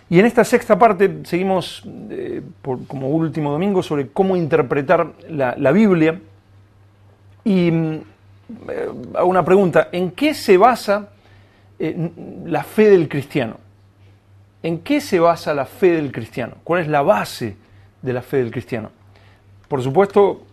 Y en esta sexta parte seguimos como último domingo sobre cómo interpretar la Biblia. Y hago una pregunta: ¿en qué se basa la fe del cristiano? ¿En qué se basa la fe del cristiano? ¿Cuál es la base de la fe del cristiano? Por supuesto,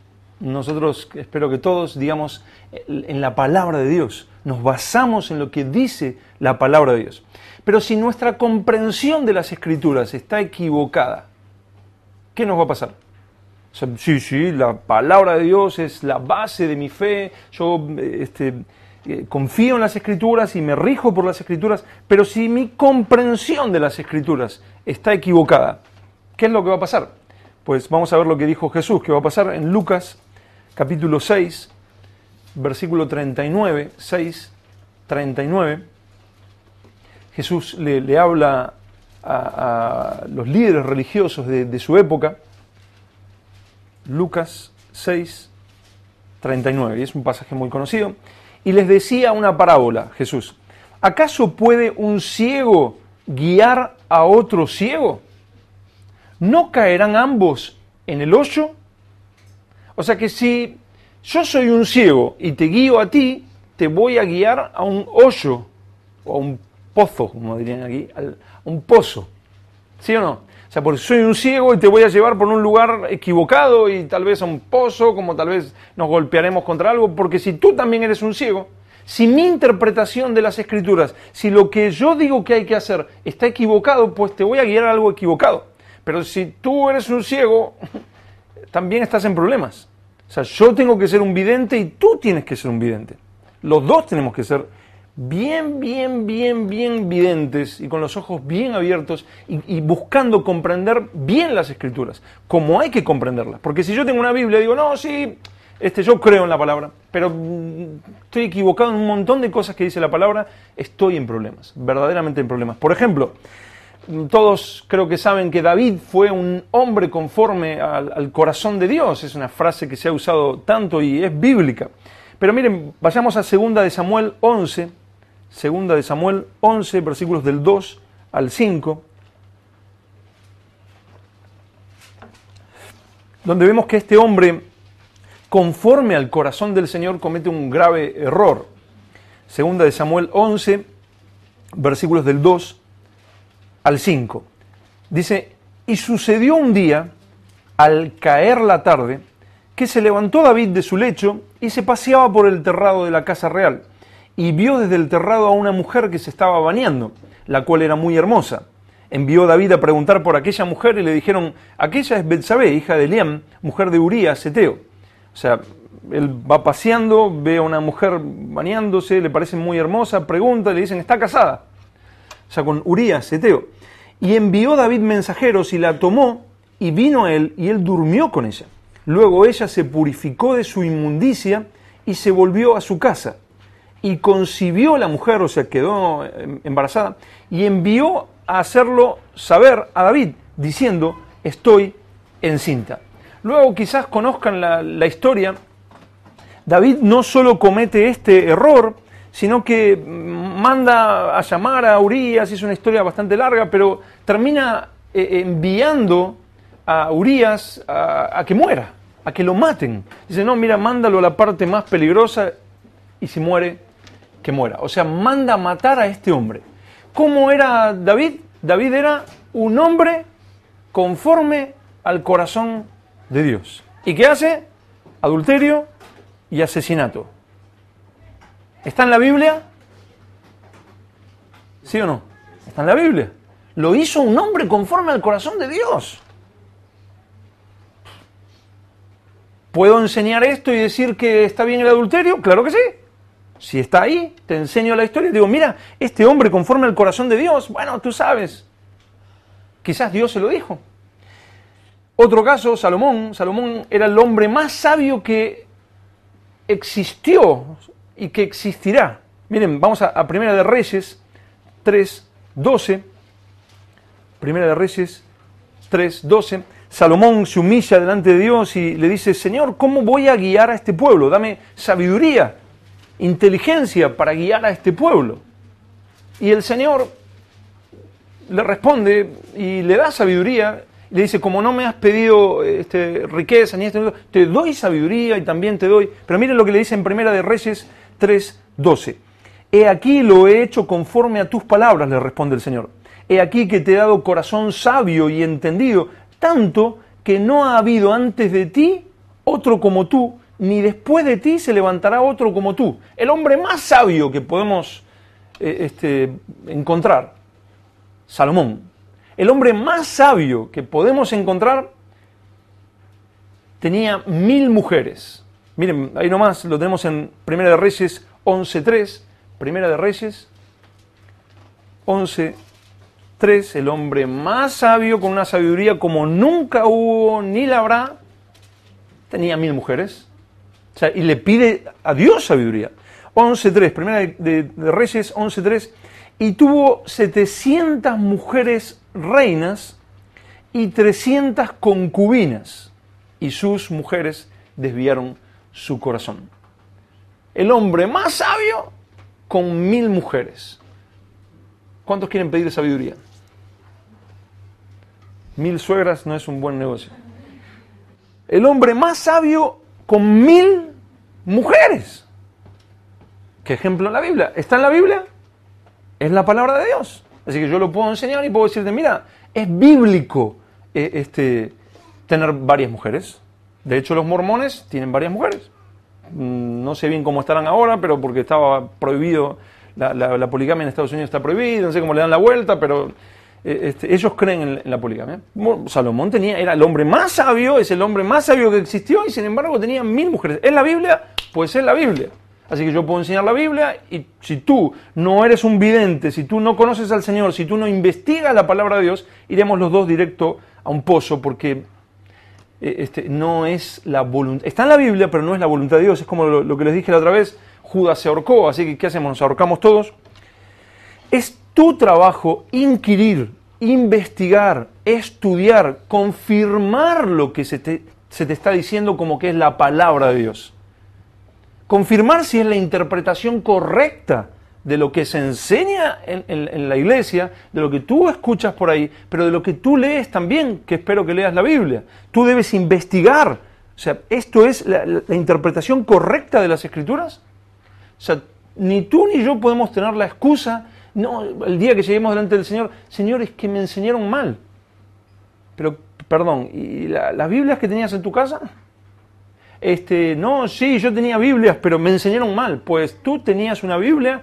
nosotros, espero que todos digamos, en la palabra de Dios. Nos basamos en lo que dice la palabra de Dios. Pero si nuestra comprensión de las Escrituras está equivocada, ¿qué nos va a pasar? O sea, sí, la palabra de Dios es la base de mi fe, yo confío en las Escrituras y me rijo por las Escrituras, pero si mi comprensión de las Escrituras está equivocada, ¿qué es lo que va a pasar? Pues vamos a ver lo que dijo Jesús, que va a pasar en Lucas capítulo 6, versículo 39, 6, 39. Jesús le habla a los líderes religiosos de su época. Lucas 6, 39, y es un pasaje muy conocido. Y les decía una parábola, Jesús: ¿acaso puede un ciego guiar a otro ciego? ¿No caerán ambos en el hoyo? O sea que si yo soy un ciego y te guío a ti, te voy a guiar a un hoyo, o a un pozo, como dirían aquí, a un pozo. ¿Sí o no? O sea, porque soy un ciego y te voy a llevar por un lugar equivocado y tal vez a un pozo, como tal vez nos golpearemos contra algo, porque si tú también eres un ciego, si mi interpretación de las Escrituras, si lo que yo digo que hay que hacer está equivocado, pues te voy a guiar a algo equivocado. Pero si tú eres un ciego, también estás en problemas. O sea, yo tengo que ser un vidente y tú tienes que ser un vidente. Los dos tenemos que ser bien videntes y con los ojos bien abiertos y buscando comprender bien las Escrituras, como hay que comprenderlas. Porque si yo tengo una Biblia y digo, no, sí, yo creo en la palabra, pero estoy equivocado en un montón de cosas que dice la palabra, estoy en problemas, verdaderamente en problemas. Por ejemplo, todos creo que saben que David fue un hombre conforme al corazón de Dios. Es una frase que se ha usado tanto y es bíblica. Pero miren, vayamos a 2 de Samuel 11, 2 de Samuel 11, versículos del 2 al 5, donde vemos que este hombre, conforme al corazón del Señor, comete un grave error. 2 de Samuel 11, versículos del 2 al 5. Dice: y sucedió un día, al caer la tarde, que se levantó David de su lecho y se paseaba por el terrado de la casa real, y vio desde el terrado a una mujer que se estaba bañando, la cual era muy hermosa. Envió David a preguntar por aquella mujer y le dijeron: aquella es Betsabé, hija de Eliam, mujer de Urías, Eteo. O sea, él va paseando, ve a una mujer bañándose, le parece muy hermosa, pregunta, le dicen: está casada. O sea, con Urías, Eteo. Y envió David mensajeros y la tomó y vino a él y él durmió con ella. Luego ella se purificó de su inmundicia y se volvió a su casa. Y concibió la mujer, o sea, quedó embarazada, y envió a hacerlo saber a David, diciendo: estoy encinta. Luego quizás conozcan la historia. David no solo comete este error, sino que manda a llamar a Urías. Es una historia bastante larga, pero termina enviando a Urías a que muera, a que lo maten. Dice: no, mira, mándalo a la parte más peligrosa y si muere, que muera. O sea, manda a matar a este hombre. ¿Cómo era David? David era un hombre conforme al corazón de Dios. ¿Y qué hace? Adulterio y asesinato. ¿Está en la Biblia? ¿Sí o no? Está en la Biblia. Lo hizo un hombre conforme al corazón de Dios. ¿Puedo enseñar esto y decir que está bien el adulterio? Claro que sí. Si está ahí, te enseño la historia y digo: mira, este hombre conforme al corazón de Dios. Bueno, tú sabes. Quizás Dios se lo dijo. Otro caso, Salomón. Salomón era el hombre más sabio que existió y que existirá. Miren, vamos a Primera de Reyes 3:12. Primera de Reyes 3:12. Salomón se humilla delante de Dios y le dice: Señor, ¿cómo voy a guiar a este pueblo? Dame sabiduría, inteligencia para guiar a este pueblo. Y el Señor le responde y le da sabiduría. Le dice, como no me has pedido riqueza ni esto, te doy sabiduría y también te doy. Pero miren lo que le dice en Primera de Reyes 3:12. He aquí lo he hecho conforme a tus palabras, le responde el Señor. He aquí que te he dado corazón sabio y entendido, tanto que no ha habido antes de ti otro como tú, ni después de ti se levantará otro como tú. El hombre más sabio que podemos encontrar, Salomón. El hombre más sabio que podemos encontrar tenía 1000 mujeres. Miren, ahí nomás lo tenemos en Primera de Reyes 11:3. Primera de Reyes 11:3. El hombre más sabio, con una sabiduría como nunca hubo ni la habrá, tenía 1000 mujeres. O sea, y le pide a Dios sabiduría. 11:3, Primera de Reyes 11:3. Y tuvo 700 mujeres reinas y 300 concubinas, y sus mujeres desviaron su corazón. El hombre más sabio con 1000 mujeres. ¿Cuántos quieren pedir sabiduría? 1000 suegras no es un buen negocio. El hombre más sabio con 1000 mujeres. ¿Qué ejemplo en la Biblia? ¿Está en la Biblia? Es la palabra de Dios. Así que yo lo puedo enseñar y puedo decirte, mira, es bíblico tener varias mujeres. De hecho, los mormones tienen varias mujeres. No sé bien cómo estarán ahora, pero porque estaba prohibido, la poligamia en Estados Unidos está prohibida, no sé cómo le dan la vuelta, pero ellos creen en la poligamia. Salomón era el hombre más sabio, es el hombre más sabio que existió, y sin embargo tenía 1000 mujeres. ¿Es la Biblia? Pues es la Biblia. Así que yo puedo enseñar la Biblia, y si tú no eres un vidente, si tú no conoces al Señor, si tú no investigas la palabra de Dios, iremos los dos directo a un pozo, porque no es la voluntad. Está en la Biblia, pero no es la voluntad de Dios. Es como lo que les dije la otra vez, Judas se ahorcó, así que ¿qué hacemos? Nos ahorcamos todos. Es tu trabajo inquirir, investigar, estudiar, confirmar lo que se te está diciendo como que es la palabra de Dios. Confirmar si es la interpretación correcta de lo que se enseña en la iglesia, de lo que tú escuchas por ahí, pero de lo que tú lees también, que espero que leas la Biblia. Tú debes investigar. O sea, ¿esto es la interpretación correcta de las Escrituras? O sea, ni tú ni yo podemos tener la excusa, no, el día que lleguemos delante del Señor, Señor, es que me enseñaron mal. Pero, perdón, ¿y las Biblias que tenías en tu casa? No, sí, yo tenía Biblias, pero me enseñaron mal. Pues tú tenías una Biblia,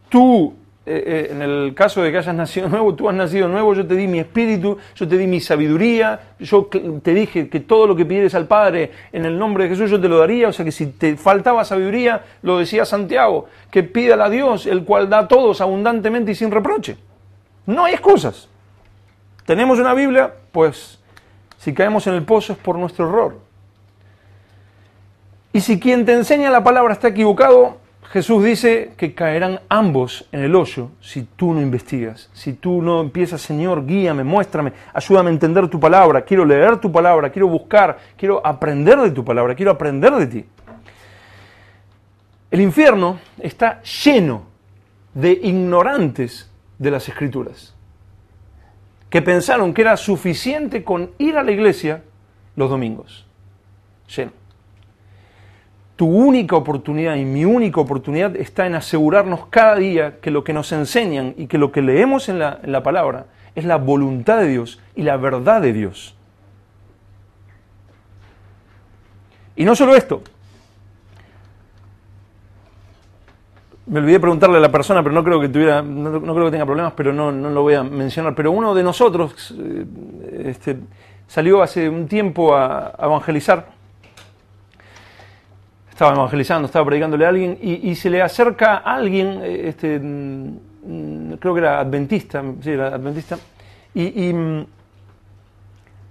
tú, en el caso de que hayas nacido nuevo, tú has nacido nuevo, yo te di mi espíritu, yo te di mi sabiduría, yo te dije que todo lo que pidieres al Padre en el nombre de Jesús yo te lo daría. O sea que si te faltaba sabiduría, lo decía Santiago, que pídala a Dios, el cual da a todos abundantemente y sin reproche. No hay excusas. Tenemos una Biblia, pues si caemos en el pozo es por nuestro error. Y si quien te enseña la palabra está equivocado, Jesús dice que caerán ambos en el hoyo si tú no investigas, si tú no empiezas, Señor, guíame, muéstrame, ayúdame a entender tu palabra, quiero leer tu palabra, quiero buscar, quiero aprender de tu palabra, quiero aprender de ti. El infierno está lleno de ignorantes de las Escrituras, que pensaron que era suficiente con ir a la iglesia los domingos. Lleno. Tu única oportunidad y mi única oportunidad está en asegurarnos cada día que lo que nos enseñan y que lo que leemos en la palabra es la voluntad de Dios y la verdad de Dios. Y no solo esto. Me olvidé preguntarle a la persona, pero no creo que tenga problemas, pero no lo voy a mencionar. Pero uno de nosotros salió hace un tiempo a evangelizar. Estaba evangelizando, estaba predicándole a alguien y se le acerca a alguien, creo que era adventista, sí, era adventista, y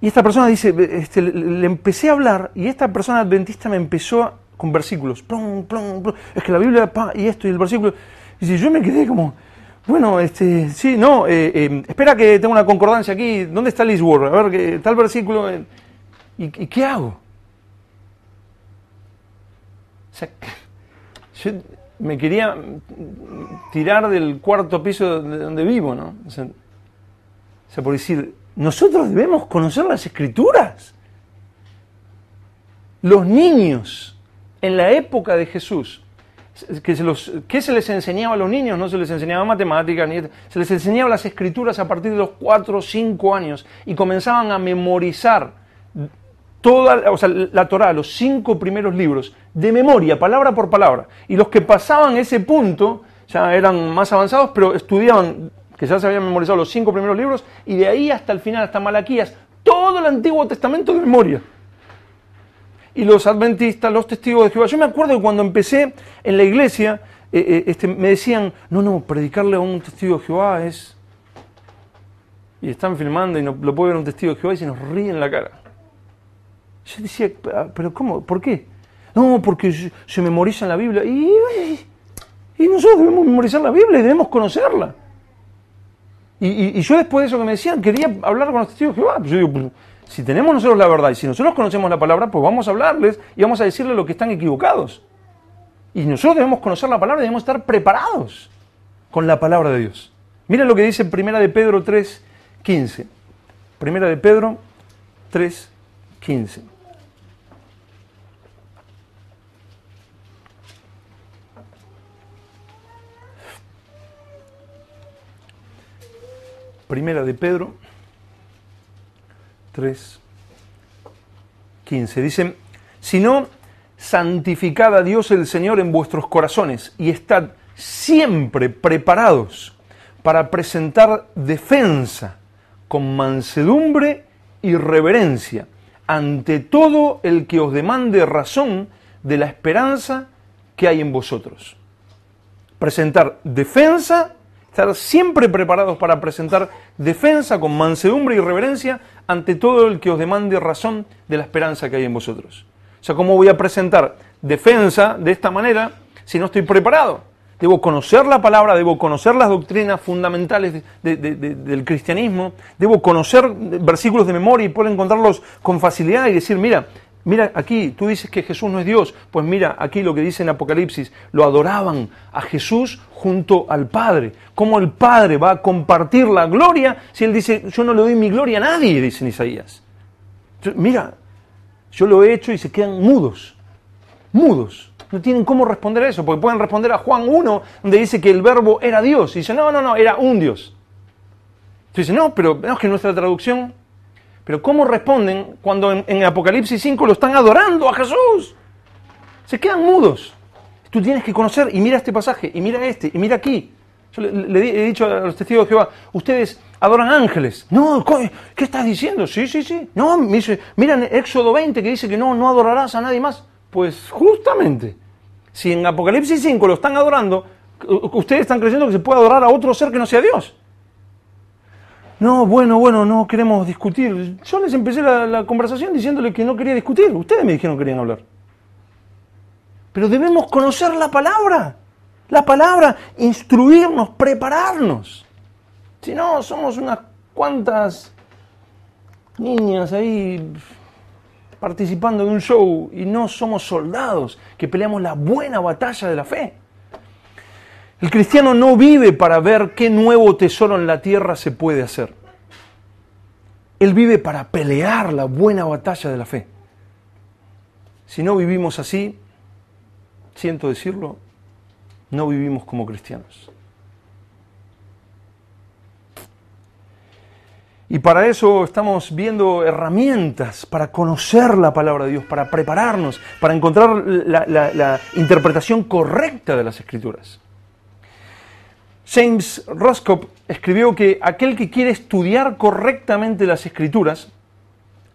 esta persona dice, le empecé a hablar y esta persona adventista me empezó con versículos, plum, plum, plum, es que la Biblia, y esto y el versículo, y si yo me quedé como, bueno, sí, no, espera que tengo una concordancia aquí, ¿dónde está Liz Ward? A ver, que tal versículo, ¿y qué hago? O sea, yo me quería tirar del cuarto piso de donde vivo, ¿no? O sea, O sea, por decir, nosotros debemos conocer las Escrituras. Los niños en la época de Jesús, ¿qué se les enseñaba a los niños? No se les enseñaba matemáticas, se les enseñaba las Escrituras a partir de los 4 o 5 años y comenzaban a memorizar la Torá, los 5 primeros libros, de memoria, palabra por palabra. Y los que pasaban ese punto ya eran más avanzados, pero estudiaban, que ya se habían memorizado los 5 primeros libros, y de ahí hasta el final, hasta Malaquías, todo el Antiguo Testamento de memoria. Y los adventistas, los testigos de Jehová. Yo me acuerdo que cuando empecé en la iglesia, me decían, no, predicarle a un testigo de Jehová es... Y están filmando y no, lo puede ver un testigo de Jehová y se nos ríe en la cara. Yo decía, ¿pero cómo? ¿Por qué? No, porque se memoriza en la Biblia. Y nosotros debemos memorizar la Biblia y debemos conocerla. Y yo después de eso que me decían, quería hablar con los testigos de Jehová. Pues yo digo, pues, si tenemos nosotros la verdad y si nosotros conocemos la palabra, pues vamos a hablarles y vamos a decirles lo que están equivocados. Y nosotros debemos conocer la palabra y debemos estar preparados con la palabra de Dios. Mira lo que dice 1 de Pedro 3:15. 1 de Pedro 3:15. Primera de Pedro 3:15. Dice, sino santificad a Dios el Señor en vuestros corazones y estad siempre preparados para presentar defensa con mansedumbre y reverencia ante todo el que os demande razón de la esperanza que hay en vosotros. Presentar defensa, estar siempre preparados para presentar defensa con mansedumbre y reverencia ante todo el que os demande razón de la esperanza que hay en vosotros. O sea, ¿cómo voy a presentar defensa de esta manera si no estoy preparado? Debo conocer la palabra, debo conocer las doctrinas fundamentales del cristianismo, debo conocer versículos de memoria y poder encontrarlos con facilidad y decir, mira aquí, tú dices que Jesús no es Dios, pues mira aquí lo que dice en Apocalipsis, lo adoraban a Jesús junto al Padre. ¿Cómo el Padre va a compartir la gloria si Él dice, yo no le doy mi gloria a nadie, dice en Isaías? Entonces, mira, yo lo he hecho y se quedan mudos. No tienen cómo responder a eso, porque pueden responder a Juan 1, donde dice que el verbo era Dios. Y dice, no, era un Dios. Entonces dice, no, pero es que nuestra traducción... Pero ¿cómo responden cuando en Apocalipsis 5 lo están adorando a Jesús? Se quedan mudos. Tú tienes que conocer, y mira este pasaje, y mira este, y mira aquí. Yo le he dicho a los testigos de Jehová, ustedes adoran ángeles. No, ¿qué estás diciendo? Sí. No, me dice, mira en Éxodo 20 que dice que no adorarás a nadie más. Pues justamente, si en Apocalipsis 5 lo están adorando, ustedes están creyendo que se puede adorar a otro ser que no sea Dios. No, bueno, no queremos discutir. Yo les empecé la conversación diciéndole que no quería discutir. Ustedes me dijeron que querían hablar. Pero debemos conocer la palabra, instruirnos, prepararnos. Si no, somos unas cuantas niñas ahí participando de un show y no somos soldados que peleamos la buena batalla de la fe. El cristiano no vive para ver qué nuevo tesoro en la tierra se puede hacer. Él vive para pelear la buena batalla de la fe. Si no vivimos así, siento decirlo, no vivimos como cristianos. Y para eso estamos viendo herramientas para conocer la palabra de Dios, para prepararnos, para encontrar la interpretación correcta de las Escrituras. James Roscoe escribió que aquel que quiere estudiar correctamente las Escrituras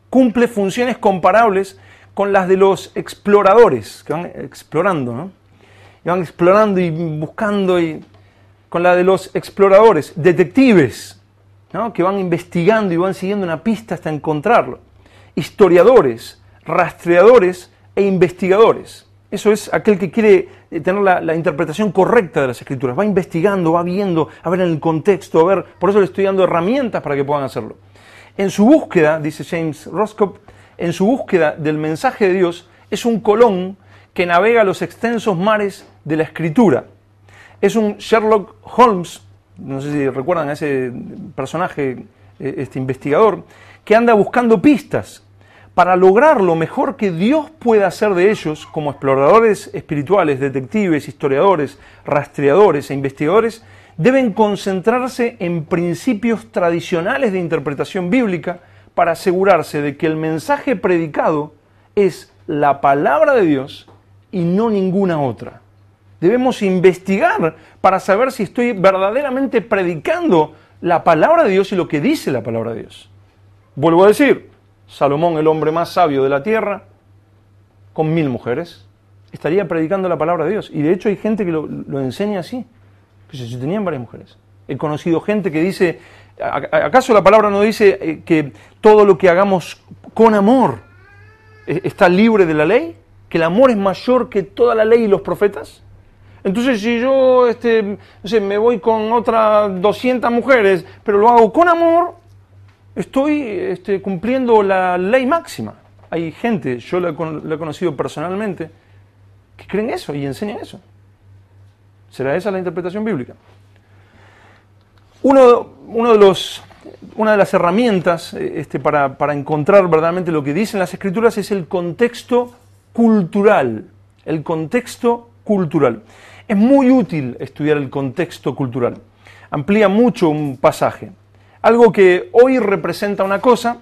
cumple funciones comparables con las de los exploradores, que van explorando, ¿no? Y van explorando y buscando, y con la de los exploradores, detectives, ¿no? Que van investigando y van siguiendo una pista hasta encontrarlo. Historiadores, rastreadores e investigadores. Eso es aquel que quiere tener la interpretación correcta de las Escrituras. Va investigando, va viendo, a ver en el contexto, a ver. Por eso le estoy dando herramientas para que puedan hacerlo. En su búsqueda, dice James Roscoe, en su búsqueda del mensaje de Dios, es un Colón que navega los extensos mares de la Escritura. Es un Sherlock Holmes, no sé si recuerdan a ese personaje este investigador, que anda buscando pistas para lograr lo mejor que Dios pueda hacer de ellos como exploradores espirituales, detectives, historiadores, rastreadores e investigadores. Deben concentrarse en principios tradicionales de interpretación bíblica para asegurarse de que el mensaje predicado es la palabra de Dios y no ninguna otra. Debemos investigar para saber si estoy verdaderamente predicando la palabra de Dios y lo que dice la palabra de Dios. Vuelvo a decir, Salomón, el hombre más sabio de la tierra, con 1000 mujeres, estaría predicando la palabra de Dios. Y de hecho hay gente que lo enseña así, que se tenían varias mujeres. He conocido gente que dice, ¿acaso la palabra no dice que todo lo que hagamos con amor está libre de la ley? ¿Que el amor es mayor que toda la ley y los profetas? Entonces, si yo no sé, me voy con otras 200 mujeres, pero lo hago con amor, estoy cumpliendo la ley máxima. Hay gente, yo la he conocido personalmente, que creen eso y enseñan eso. ¿Será esa la interpretación bíblica? Una de las herramientas para encontrar verdaderamente lo que dicen las Escrituras es el contexto cultural. El contexto cultural. Es muy útil estudiar el contexto cultural. Amplía mucho un pasaje. Algo que hoy representa una cosa,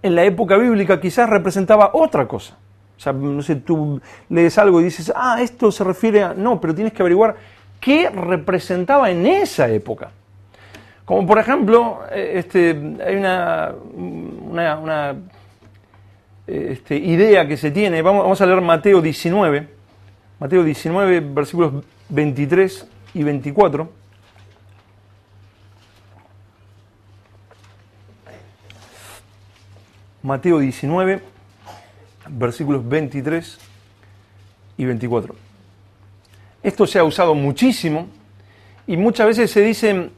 en la época bíblica quizás representaba otra cosa. O sea, no sé, tú lees algo y dices, esto se refiere a... No, pero tienes que averiguar qué representaba en esa época. Como por ejemplo, hay una idea que se tiene. Vamos a leer Mateo 19. Mateo 19, versículos 23 y 24. Mateo 19, versículos 23 y 24. Esto se ha usado muchísimo y muchas veces se dice,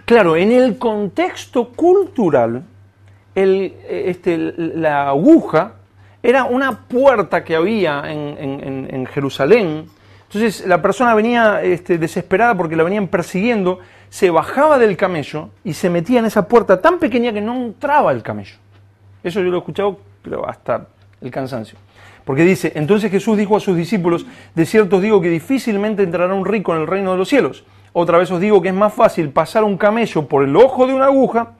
claro, en el contexto cultural, la aguja era una puerta que había en Jerusalén. Entonces la persona venía desesperada porque la venían persiguiendo, se bajaba del camello y se metía en esa puerta tan pequeña que no entraba el camello. Eso yo lo he escuchado, pero hasta el cansancio. Porque dice, entonces Jesús dijo a sus discípulos, de cierto os digo que difícilmente entrará un rico en el reino de los cielos. Otra vez os digo que es más fácil pasar un camello por el ojo de una aguja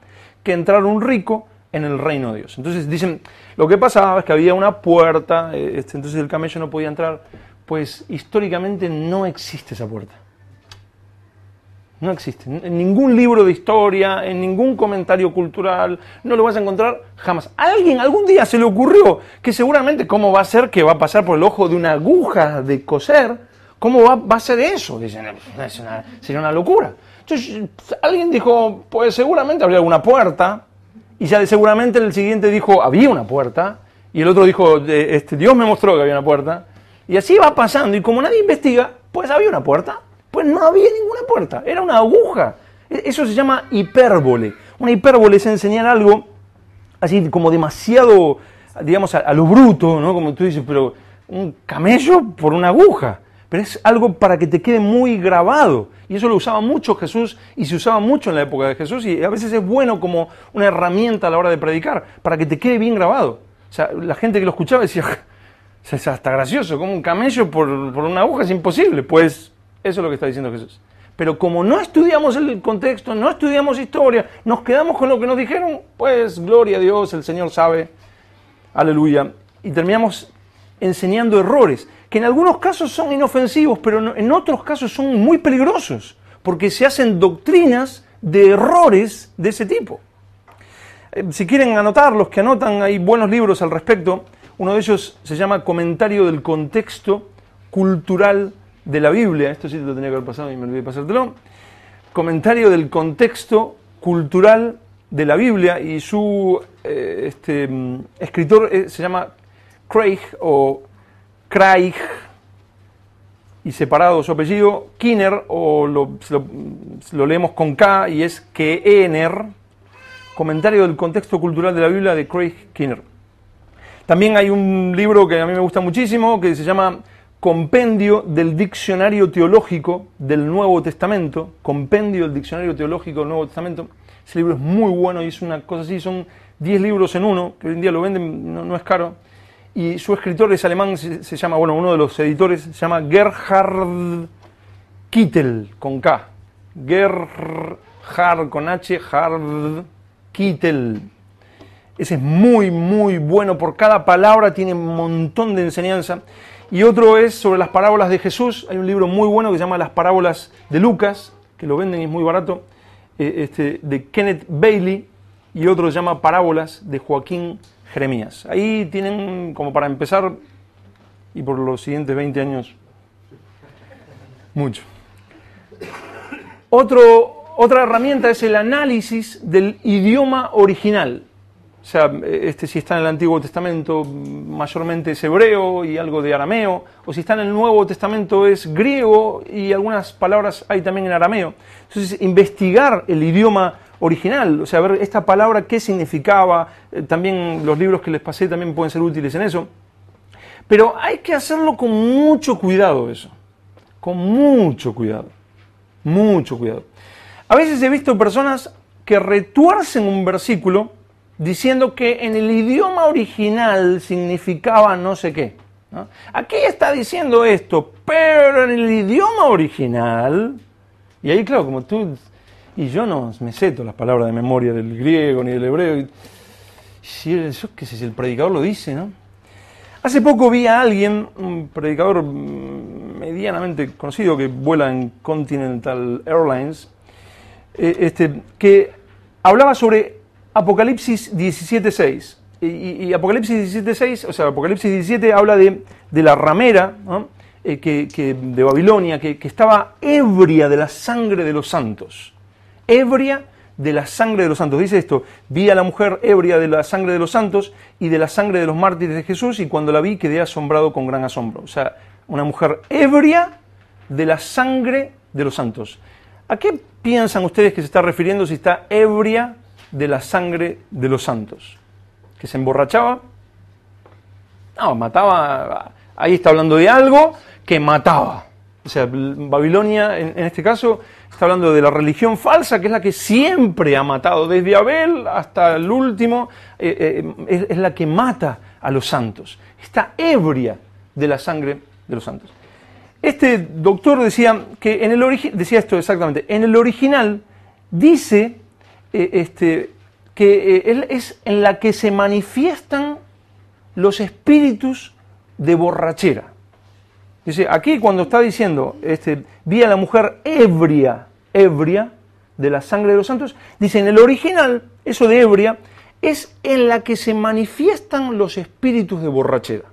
que entrar un rico en el reino de Dios. Entonces dicen, lo que pasaba es que había una puerta, entonces el camello no podía entrar. Pues históricamente no existe esa puerta. No existe. En ningún libro de historia, en ningún comentario cultural, no lo vas a encontrar jamás. A alguien algún día se le ocurrió que seguramente, ¿cómo va a ser que va a pasar por el ojo de una aguja de coser? ¿Cómo va a ser eso? Dicen, sería una locura. Entonces alguien dijo, pues seguramente habría alguna puerta. Y ya seguramente el siguiente dijo, había una puerta. Y el otro dijo, Dios me mostró que había una puerta. Y así va pasando. Y como nadie investiga, pues había una puerta. Pues no había ninguna puerta. Era una aguja. Eso se llama hipérbole. Una hipérbole es enseñar algo así como demasiado, digamos, a lo bruto, ¿no? Como tú dices, pero un camello por una aguja. Pero es algo para que te quede muy grabado. Y eso lo usaba mucho Jesús y se usaba mucho en la época de Jesús. Y a veces es bueno como una herramienta a la hora de predicar, para que te quede bien grabado. O sea, la gente que lo escuchaba decía, es hasta gracioso, como un camello por una aguja es imposible. Pues eso es lo que está diciendo Jesús. Pero como no estudiamos el contexto, no estudiamos historia, nos quedamos con lo que nos dijeron, pues gloria a Dios, el Señor sabe, aleluya. Y terminamos enseñando errores, que en algunos casos son inofensivos, pero en otros casos son muy peligrosos, porque se hacen doctrinas de errores de ese tipo. Si quieren anotar, los que anotan, hay buenos libros al respecto. Uno de ellos se llama Comentario del Contexto Cultural de la Biblia. Esto sí te lo tenía que haber pasado y me olvidé pasártelo. Comentario del Contexto Cultural de la Biblia, y su escritor se llama Craig o Craig, y separado su apellido, Keener, o lo leemos con K y es Keener. Comentario del Contexto Cultural de la Biblia de Craig Keener. También hay un libro que a mí me gusta muchísimo que se llama compendio del diccionario teológico del Nuevo Testamento, compendio del diccionario teológico del Nuevo Testamento. Ese libro es muy bueno y es una cosa así, son 10 libros en uno, que hoy en día lo venden, no es caro. Y su escritor es alemán, se llama, bueno, uno de los editores se llama Gerhard Kittel, con K. Gerhard con H, Hard Kittel. Ese es muy, muy bueno, por cada palabra tiene un montón de enseñanza. Y otro es sobre las parábolas de Jesús. Hay un libro muy bueno que se llama Las parábolas de Lucas, que lo venden y es muy barato, de Kenneth Bailey, y otro se llama Parábolas de Joaquín Jeremías. Ahí tienen, como para empezar, y por los siguientes 20 años, mucho. Otra herramienta es el análisis del idioma original. O sea, si está en el Antiguo Testamento, mayormente es hebreo y algo de arameo, o si está en el Nuevo Testamento es griego y algunas palabras hay también en arameo. Entonces, investigar el idioma original, o sea, ver esta palabra qué significaba, también los libros que les pasé también pueden ser útiles en eso. Pero hay que hacerlo con mucho cuidado eso, con mucho cuidado, mucho cuidado. A veces he visto personas que retuercen un versículo diciendo que en el idioma original significaba no sé qué, ¿no? Aquí está diciendo esto, pero en el idioma original, y ahí claro, como tú y yo no me sé todas las palabras de memoria del griego ni del hebreo, si el predicador lo dice, ¿no? Hace poco vi a alguien, un predicador medianamente conocido que vuela en Continental Airlines, que hablaba sobre Apocalipsis 17.6. Y Apocalipsis 17.6, o sea, Apocalipsis 17 habla de la ramera, ¿no? De Babilonia, que estaba ebria de la sangre de los santos. Ebria de la sangre de los santos. Dice esto: vi a la mujer ebria de la sangre de los santos y de la sangre de los mártires de Jesús, y cuando la vi quedé asombrado con gran asombro. O sea, una mujer ebria de la sangre de los santos. ¿A qué piensan ustedes que se está refiriendo si está ebria de la sangre de los santos? ¿Que se emborrachaba? No, mataba. Ahí está hablando de algo que mataba. O sea, Babilonia, en este caso, está hablando de la religión falsa, que es la que siempre ha matado, desde Abel hasta el último, es la que mata a los santos. Está ebria de la sangre de los santos. Este doctor decía que en el decía esto exactamente, en el original dice que es en la que se manifiestan los espíritus de borrachera. Dice, aquí cuando está diciendo, vi a la mujer ebria de la sangre de los santos, dice, en el original, eso de ebria, es en la que se manifiestan los espíritus de borrachera.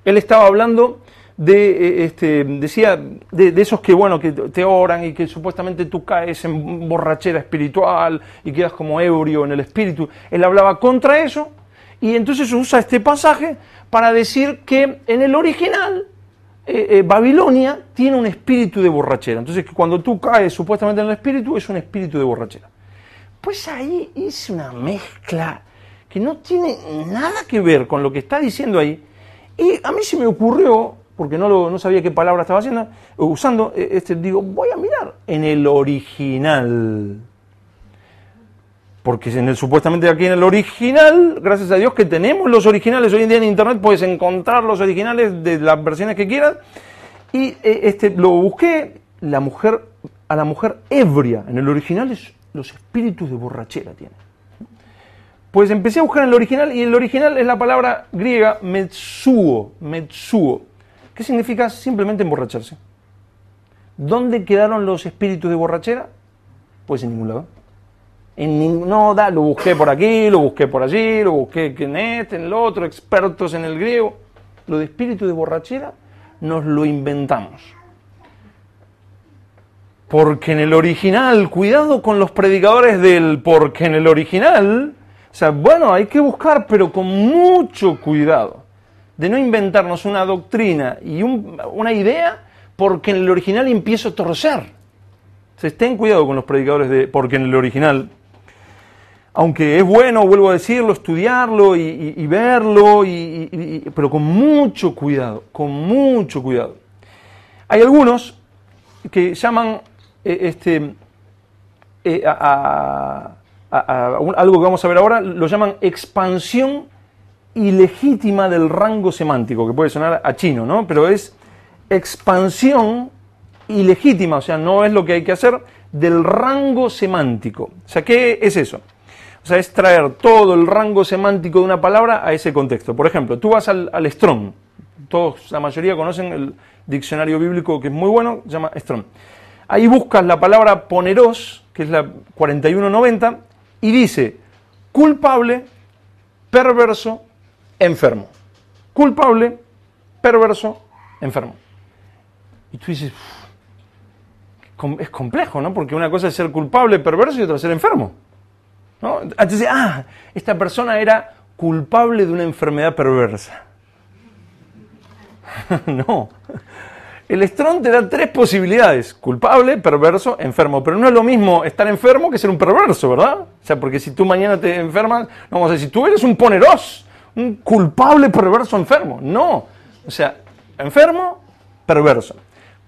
Él estaba hablando decía, de esos que, bueno, que te oran y que supuestamente tú caes en borrachera espiritual y quedas como ebrio en el espíritu. Él hablaba contra eso y entonces usa este pasaje para decir que en el original Babilonia tiene un espíritu de borrachera. Entonces, cuando tú caes supuestamente en el espíritu, es un espíritu de borrachera. Pues ahí hice una mezcla que no tiene nada que ver con lo que está diciendo ahí. Y a mí se me ocurrió, porque no sabía qué palabra estaba usando, digo, voy a mirar en el original. Porque supuestamente aquí en el original, gracias a Dios que tenemos los originales, hoy en día en internet puedes encontrar los originales de las versiones que quieras, y lo busqué, a la mujer ebria, en el original los espíritus de borrachera tiene. Pues empecé a buscar en el original, y el original es la palabra griega metsuo, que significa simplemente emborracharse. ¿Dónde quedaron los espíritus de borrachera? Pues en ningún lado. Lo busqué por aquí, lo busqué por allí, lo busqué en el otro, expertos en el griego. Lo de espíritu de borrachera nos lo inventamos. Porque en el original, cuidado con los predicadores porque en el original, o sea, bueno, hay que buscar, pero con mucho cuidado, de no inventarnos una doctrina y una idea, porque en el original empiezo a torcer. O sea, ten cuidado con los predicadores porque en el original. aunque es bueno, vuelvo a decirlo, estudiarlo y verlo, pero con mucho cuidado, con mucho cuidado. Hay algunos que llaman algo que vamos a ver ahora, lo llaman expansión ilegítima del rango semántico, que puede sonar a chino, ¿no? Pero es expansión ilegítima, o sea, no es lo que hay que hacer, del rango semántico. O sea, ¿qué es eso? O sea, es traer todo el rango semántico de una palabra a ese contexto. Por ejemplo, tú vas al Strong, todos, la mayoría conocen el diccionario bíblico que es muy bueno, se llama Strong. Ahí buscas la palabra poneros, que es la 4190, y dice culpable, perverso, enfermo. Culpable, perverso, enfermo. Y tú dices, es complejo, ¿no? Porque una cosa es ser culpable, perverso y otra es ser enfermo, ¿no? Entonces, esta persona era culpable de una enfermedad perversa. No. El Strong te da 3 posibilidades: culpable, perverso, enfermo. Pero no es lo mismo estar enfermo que ser un perverso, ¿verdad? O sea, porque si tú mañana te enfermas, no vamos a decir, tú eres un poneros, un culpable, perverso, enfermo. No. O sea, enfermo, perverso.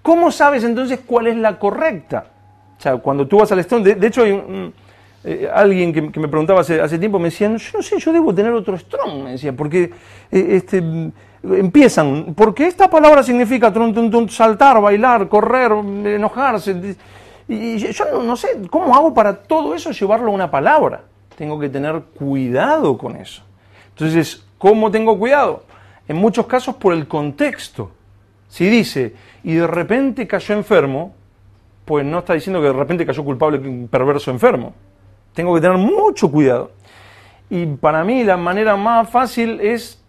¿Cómo sabes entonces cuál es la correcta? O sea, cuando tú vas al Strong, de hecho hay alguien que me preguntaba hace tiempo, me decía, yo no sé, yo debo tener otro Strong, me decía, porque empiezan, porque esta palabra significa saltar, bailar, correr, enojarse, y yo no sé, ¿cómo hago para todo eso llevarlo a una palabra? Tengo que tener cuidado con eso. Entonces, ¿cómo tengo cuidado? En muchos casos por el contexto. Si dice, y de repente cayó enfermo, pues no está diciendo que de repente cayó culpable, perverso, enfermo. Tengo que tener mucho cuidado. Y para mí la manera más fácil es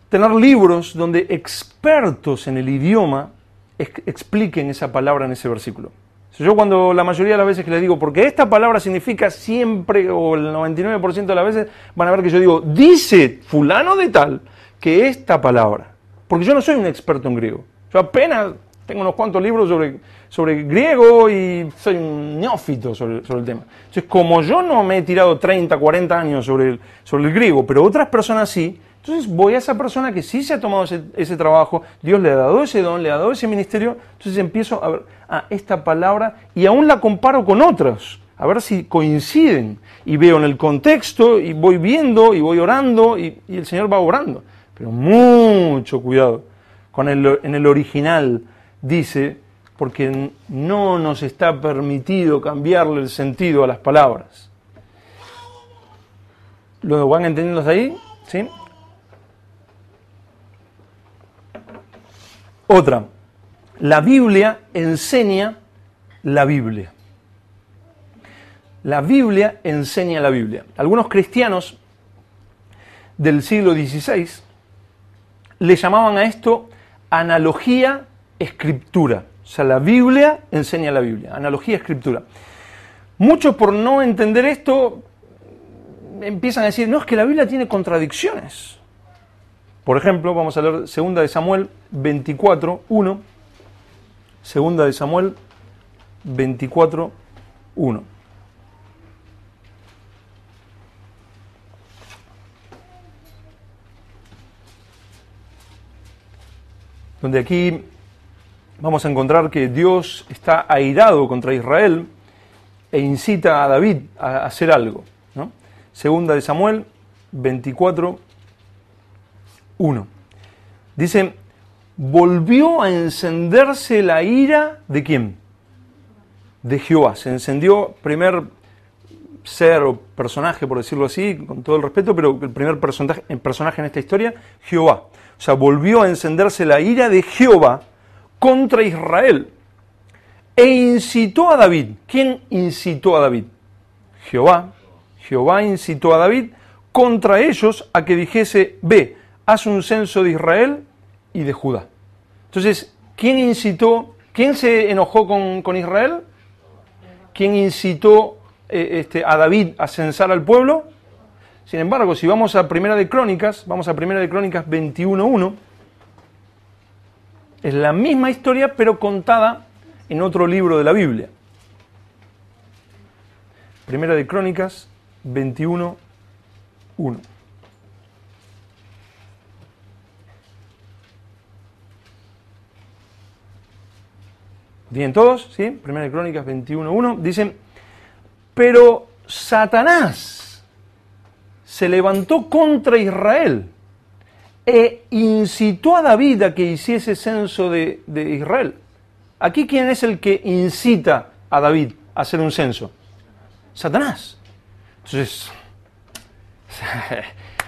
tener libros donde expertos en el idioma expliquen esa palabra en ese versículo. Yo cuando la mayoría de las veces que les digo, porque esta palabra significa siempre, o el 99% de las veces, van a ver que yo digo, dice fulano de tal, que esta palabra, porque yo no soy un experto en griego, yo apenas tengo unos cuantos libros sobre griego y soy un neófito sobre el tema. Entonces, como yo no me he tirado 30, 40 años sobre el griego, pero otras personas sí, entonces voy a esa persona que sí se ha tomado ese trabajo, Dios le ha dado ese don, le ha dado ese ministerio, entonces empiezo a ver, esta palabra, y aún la comparo con otras, a ver si coinciden, y veo en el contexto, y voy viendo, y voy orando, y el Señor va obrando. Pero mucho cuidado, en el original dice, porque no nos está permitido cambiarle el sentido a las palabras. ¿Lo van entendiendo ahí? ¿Sí? Otra, la Biblia enseña la Biblia. La Biblia enseña la Biblia. Algunos cristianos del siglo XVI le llamaban a esto analogía escritura. O sea, la Biblia enseña la Biblia, analogía escritura. Muchos, por no entender esto, empiezan a decir, no, es que la Biblia tiene contradicciones. Por ejemplo, vamos a leer 2 de Samuel 24, 1. 2 de Samuel 24, 1. Donde aquí vamos a encontrar que Dios está airado contra Israel e incita a David a hacer algo, ¿no? 2 de Samuel 24, 1. Dice, volvió a encenderse la ira ¿de quién? De Jehová. Se encendió, primer ser o personaje, por decirlo así, con todo el respeto, pero el primer personaje en esta historia, Jehová. O sea, volvió a encenderse la ira de Jehová contra Israel e incitó a David. ¿Quién incitó a David? Jehová. Jehová incitó a David contra ellos a que dijese, ve, haz un censo de Israel y de Judá. Entonces, ¿quién incitó? ¿Quién se enojó con Israel? ¿Quién incitó a David a censar al pueblo? Sin embargo, si vamos a Primera de Crónicas 21:1, es la misma historia, pero contada en otro libro de la Biblia. Primera de Crónicas 21, 1. ¿Bien todos? ¿Sí? Primera de Crónicas 21, 1. Dicen, pero Satanás se levantó contra Israel e incitó a David a que hiciese censo de Israel. Aquí, ¿quién es el que incita a David a hacer un censo? Satanás. Entonces,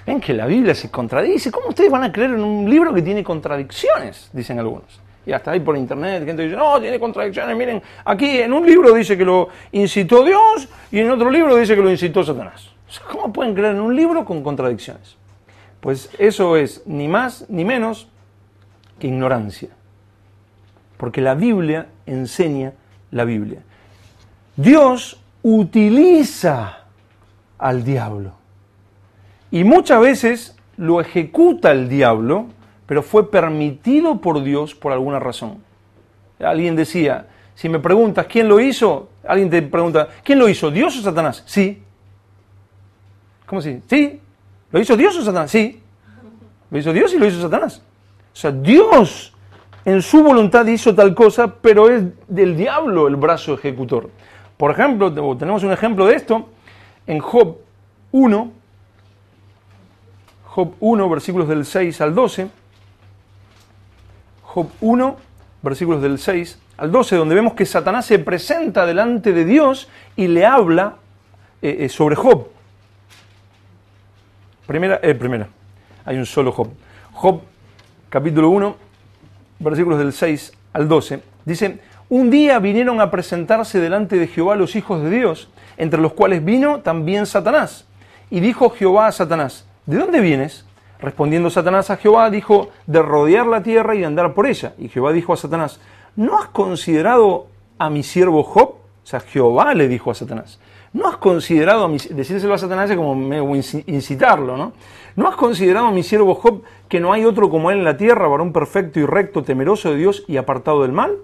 ven que la Biblia se contradice. ¿Cómo ustedes van a creer en un libro que tiene contradicciones? Dicen algunos. Y hasta ahí por internet, gente dice, no, tiene contradicciones. Miren, aquí en un libro dice que lo incitó Dios y en otro libro dice que lo incitó Satanás. O sea, ¿cómo pueden creer en un libro con contradicciones? Pues eso es ni más ni menos que ignorancia. Porque la Biblia enseña la Biblia. Dios utiliza al diablo. Y muchas veces lo ejecuta el diablo, pero fue permitido por Dios por alguna razón. Alguien decía, si me preguntas quién lo hizo, alguien te pregunta, ¿quién lo hizo, Dios o Satanás? Sí. ¿Cómo así? Sí. ¿Lo hizo Dios o Satanás? Sí. Lo hizo Dios y lo hizo Satanás. O sea, Dios en su voluntad hizo tal cosa, pero es del diablo el brazo ejecutor. Por ejemplo, tenemos un ejemplo de esto en Job 1, versículos del 6 al 12. Job 1, versículos del 6 al 12, donde vemos que Satanás se presenta delante de Dios y le habla sobre Job. Primera, hay un solo Job. Job, capítulo 1, versículos del 6 al 12, dice, un día vinieron a presentarse delante de Jehová los hijos de Dios, entre los cuales vino también Satanás. Y dijo Jehová a Satanás, ¿de dónde vienes? Respondiendo Satanás a Jehová, dijo, de rodear la tierra y de andar por ella. Y Jehová dijo a Satanás, ¿no has considerado a mi siervo Job? O sea, Jehová le dijo a Satanás, ¿no has considerado a mi... Decírselo a Satanás es como incitarlo, ¿no? ¿No has considerado a mi siervo Job, que no hay otro como él en la tierra, varón perfecto y recto, temeroso de Dios y apartado del mal?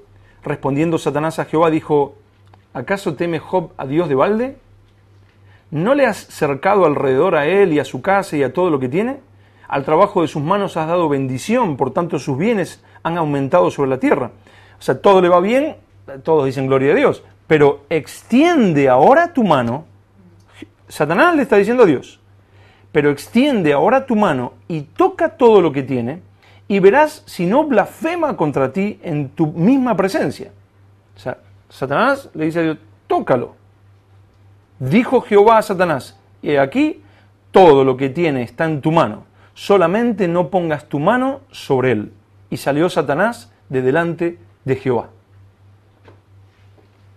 Respondiendo Satanás a Jehová, dijo, ¿acaso teme Job a Dios de balde? ¿No le has cercado alrededor a él y a su casa y a todo lo que tiene? Al trabajo de sus manos has dado bendición, por tanto sus bienes han aumentado sobre la tierra. O sea, todo le va bien, todos dicen gloria a Dios, pero extiende ahora tu mano, Satanás le está diciendo a Dios, pero extiende ahora tu mano y toca todo lo que tiene, y verás si no blasfema contra ti en tu misma presencia. O sea, Satanás le dice a Dios, tócalo. Dijo Jehová a Satanás, y aquí todo lo que tiene está en tu mano, solamente no pongas tu mano sobre él. Y salió Satanás de delante de Jehová.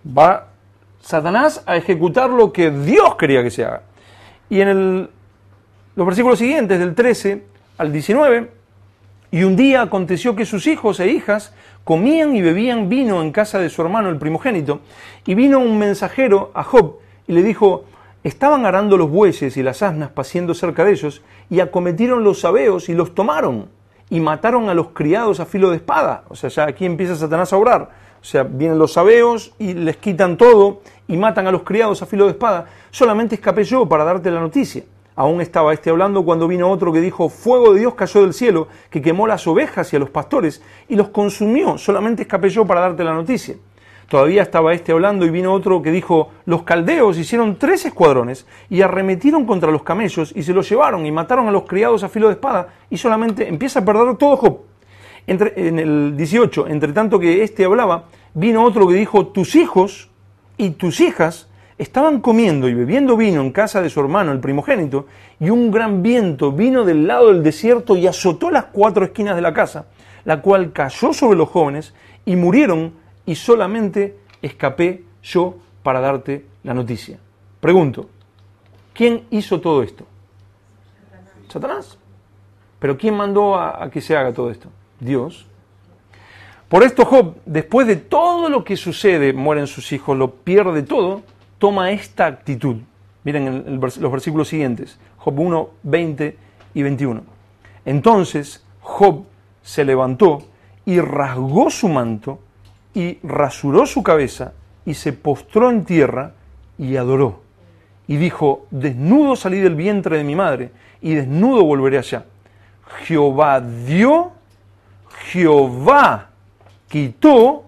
Va Satanás a ejecutar lo que Dios quería que se haga. Y en los versículos siguientes, del 13 al 19, y un día aconteció que sus hijos e hijas comían y bebían vino en casa de su hermano el primogénito, y vino un mensajero a Job y le dijo, estaban arando los bueyes y las asnas paciendo cerca de ellos, y acometieron los sabeos y los tomaron, y mataron a los criados a filo de espada. O sea, ya aquí empieza Satanás a obrar. O sea, vienen los sabeos y les quitan todo y matan a los criados a filo de espada. Solamente escapé yo para darte la noticia. Aún estaba hablando cuando vino otro que dijo, fuego de Dios cayó del cielo, que quemó las ovejas y a los pastores y los consumió. Solamente escapé yo para darte la noticia. Todavía estaba hablando y vino otro que dijo, los caldeos hicieron 3 escuadrones y arremetieron contra los camellos y se los llevaron y mataron a los criados a filo de espada, y solamente empieza a perder todo Job. En el 18, entre tanto que hablaba, vino otro que dijo, tus hijos y tus hijas estaban comiendo y bebiendo vino en casa de su hermano, el primogénito, y un gran viento vino del lado del desierto y azotó las 4 esquinas de la casa, la cual cayó sobre los jóvenes y murieron, y solamente escapé yo para darte la noticia. Pregunto, ¿quién hizo todo esto? Satanás. ¿Pero quién mandó a que se haga todo esto? Dios. Por esto Job, después de todo lo que sucede, mueren sus hijos, lo pierde todo, toma esta actitud. Miren los versículos siguientes, Job 1, 20 y 21. Entonces Job se levantó y rasgó su manto y rasuró su cabeza y se postró en tierra y adoró. y dijo, desnudo salí del vientre de mi madre, y desnudo volveré allá. Jehová dio, Jehová quitó,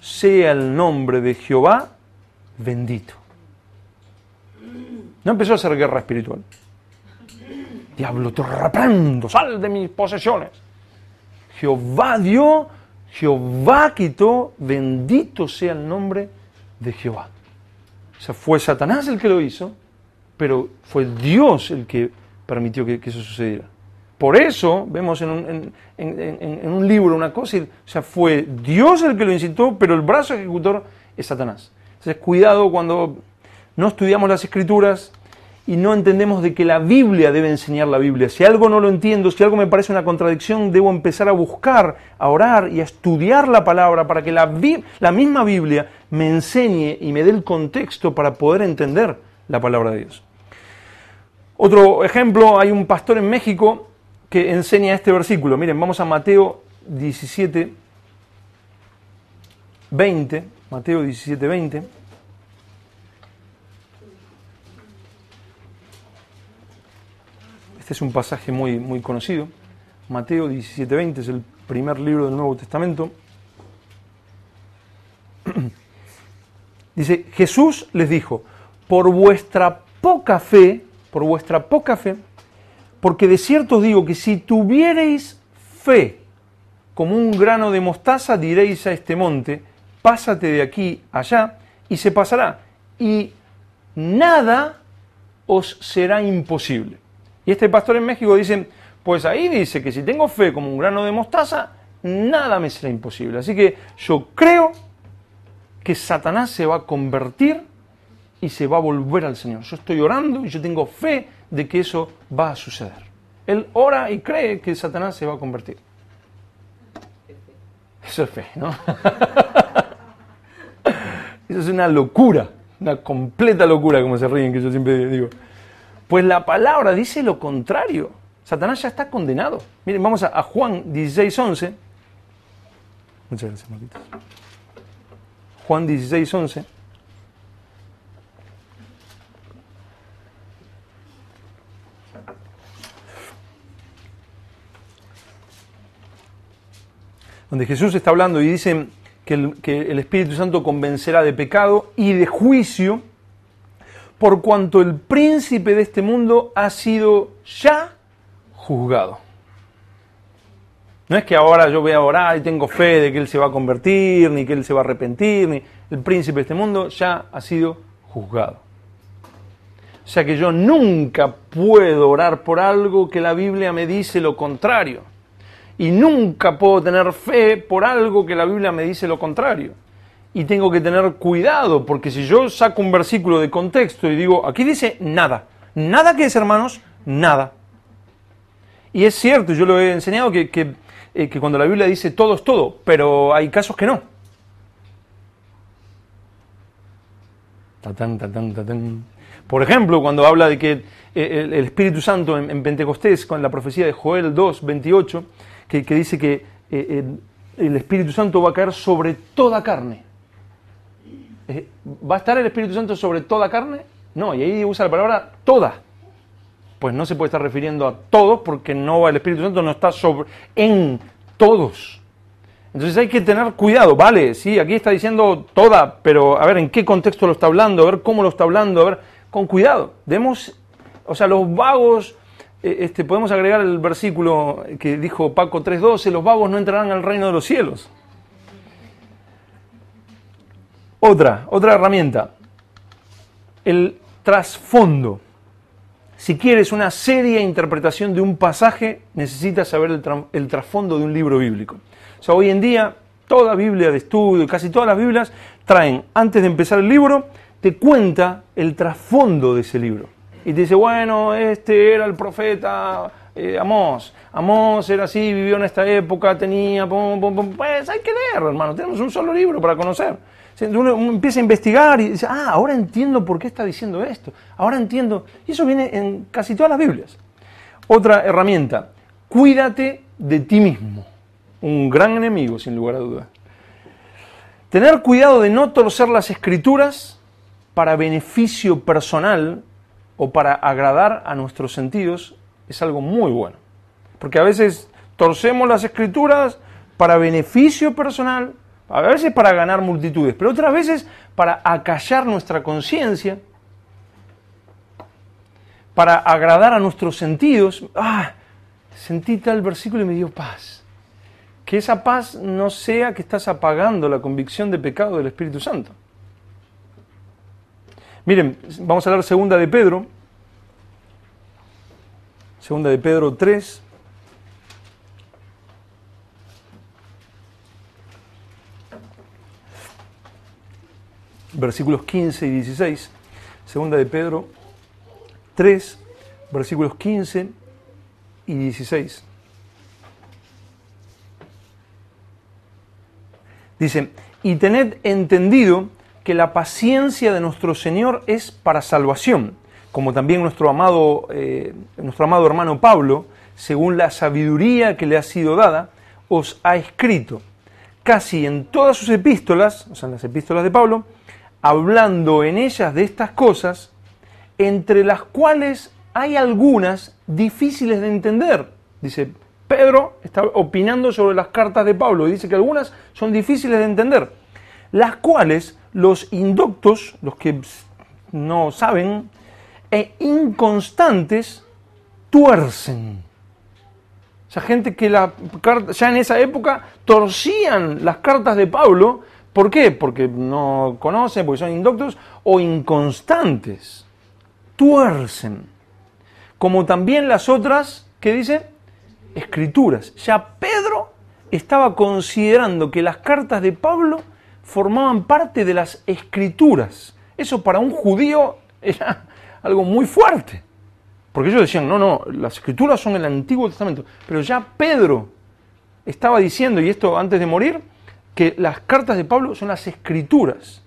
sea el nombre de Jehová bendito. No empezó a hacer guerra espiritual. Diablo, te reprendo, sal de mis posesiones. Jehová dio, Jehová quitó, bendito sea el nombre de Jehová. O sea, fue Satanás el que lo hizo, pero fue Dios el que permitió que eso sucediera. Por eso vemos en un libro una cosa, o sea, fue Dios el que lo incitó, pero el brazo ejecutor es Satanás. Entonces, cuidado cuando no estudiamos las Escrituras y no entendemos de que la Biblia debe enseñar la Biblia. Si algo no lo entiendo, si algo me parece una contradicción, debo empezar a buscar, a orar y a estudiar la palabra para que la misma Biblia me enseñe y me dé el contexto para poder entender la palabra de Dios. Otro ejemplo, hay un pastor en México que enseña este versículo. Miren, vamos a Mateo 17, 20. Mateo 17, 20. Este es un pasaje muy, muy conocido. Mateo 17, 20 es el primer libro del Nuevo Testamento. Dice, Jesús les dijo, por vuestra poca fe, porque de cierto os digo que si tuviereis fe como un grano de mostaza, diréis a este monte, pásate de aquí allá, y se pasará, y nada os será imposible. Y este pastor en México dice, pues ahí dice que si tengo fe como un grano de mostaza, nada me será imposible. Así que yo creo que Satanás se va a convertir y se va a volver al Señor. Yo estoy orando y yo tengo fe de que eso va a suceder. Él ora y cree que Satanás se va a convertir. Eso es fe, ¿no? Eso es una locura, una completa locura, como se ríen, que yo siempre digo. Pues la palabra dice lo contrario. Satanás ya está condenado. Miren, vamos a Juan 16, 11. Muchas gracias, Marquitos. Juan 16, 11. Donde Jesús está hablando y dice que el Espíritu Santo convencerá de pecado y de juicio, por cuanto el príncipe de este mundo ha sido ya juzgado. No es que ahora yo voy a orar y tengo fe de que él se va a convertir, ni que él se va a arrepentir, ni el príncipe de este mundo ya ha sido juzgado. O sea que yo nunca puedo orar por algo que la Biblia me dice lo contrario. Y nunca puedo tener fe por algo que la Biblia me dice lo contrario. Y tengo que tener cuidado, porque si yo saco un versículo de contexto y digo, aquí dice nada. ¿Nada qué es, hermanos? Nada. Y es cierto, yo lo he enseñado que cuando la Biblia dice todo es todo, pero hay casos que no. Tatán, tatán, tatán. Por ejemplo, cuando habla de que el Espíritu Santo en Pentecostés, con la profecía de Joel 2, 28, que dice que el Espíritu Santo va a caer sobre toda carne. ¿Va a estar el Espíritu Santo sobre toda carne? No, y ahí usa la palabra toda. Pues no se puede estar refiriendo a todos, porque no, el Espíritu Santo no está en todos. Entonces hay que tener cuidado, vale, sí, aquí está diciendo toda, pero a ver en qué contexto lo está hablando, a ver cómo lo está hablando, a ver, con cuidado. O sea, los vagos, podemos agregar el versículo que dijo Paco 3:12, los vagos no entrarán al reino de los cielos. Otra herramienta, el trasfondo. Si quieres una seria interpretación de un pasaje, necesitas saber el trasfondo de un libro bíblico. O sea, hoy en día, toda Biblia de estudio, casi todas las Biblias, traen, antes de empezar el libro, te cuenta el trasfondo de ese libro. Y te dice, bueno, este era el profeta Amós. Amós era así, vivió en esta época, tenía... Pues hay que leer, hermano, tenemos un solo libro para conocer. Uno empieza a investigar y dice, ahora entiendo por qué está diciendo esto. Ahora entiendo. Y eso viene en casi todas las Biblias. Otra herramienta, cuídate de ti mismo. Un gran enemigo, sin lugar a dudas. Tener cuidado de no torcer las Escrituras para beneficio personal o para agradar a nuestros sentidos es algo muy bueno. Porque a veces torcemos las Escrituras para beneficio personal, a veces para ganar multitudes, pero otras veces para acallar nuestra conciencia, para agradar a nuestros sentidos. Sentí tal versículo y me dio paz. Que esa paz no sea que estás apagando la convicción de pecado del Espíritu Santo. Miren, vamos a hablar segunda de Pedro 3. Versículos 15 y 16. Segunda de Pedro 3, versículos 15 y 16. Dice: y tened entendido que la paciencia de nuestro Señor es para salvación, como también nuestro amado hermano Pablo, según la sabiduría que le ha sido dada, os ha escrito, casi en todas sus epístolas, o sea, en las epístolas de Pablo, hablando en ellas de estas cosas, entre las cuales hay algunas difíciles de entender. Dice, Pedro está opinando sobre las cartas de Pablo y dice que algunas son difíciles de entender, las cuales los indoctos, los que no saben, e inconstantes, tuercen. O sea, gente que ya en esa época torcían las cartas de Pablo. ¿Por qué? Porque no conocen, porque son indoctos o inconstantes. Tuercen. Como también las otras, ¿qué dice? Escrituras. Ya Pedro estaba considerando que las cartas de Pablo formaban parte de las Escrituras. Eso para un judío era algo muy fuerte. Porque ellos decían, no, las Escrituras son el Antiguo Testamento. Pero ya Pedro estaba diciendo, y esto antes de morir, que las cartas de Pablo son las Escrituras.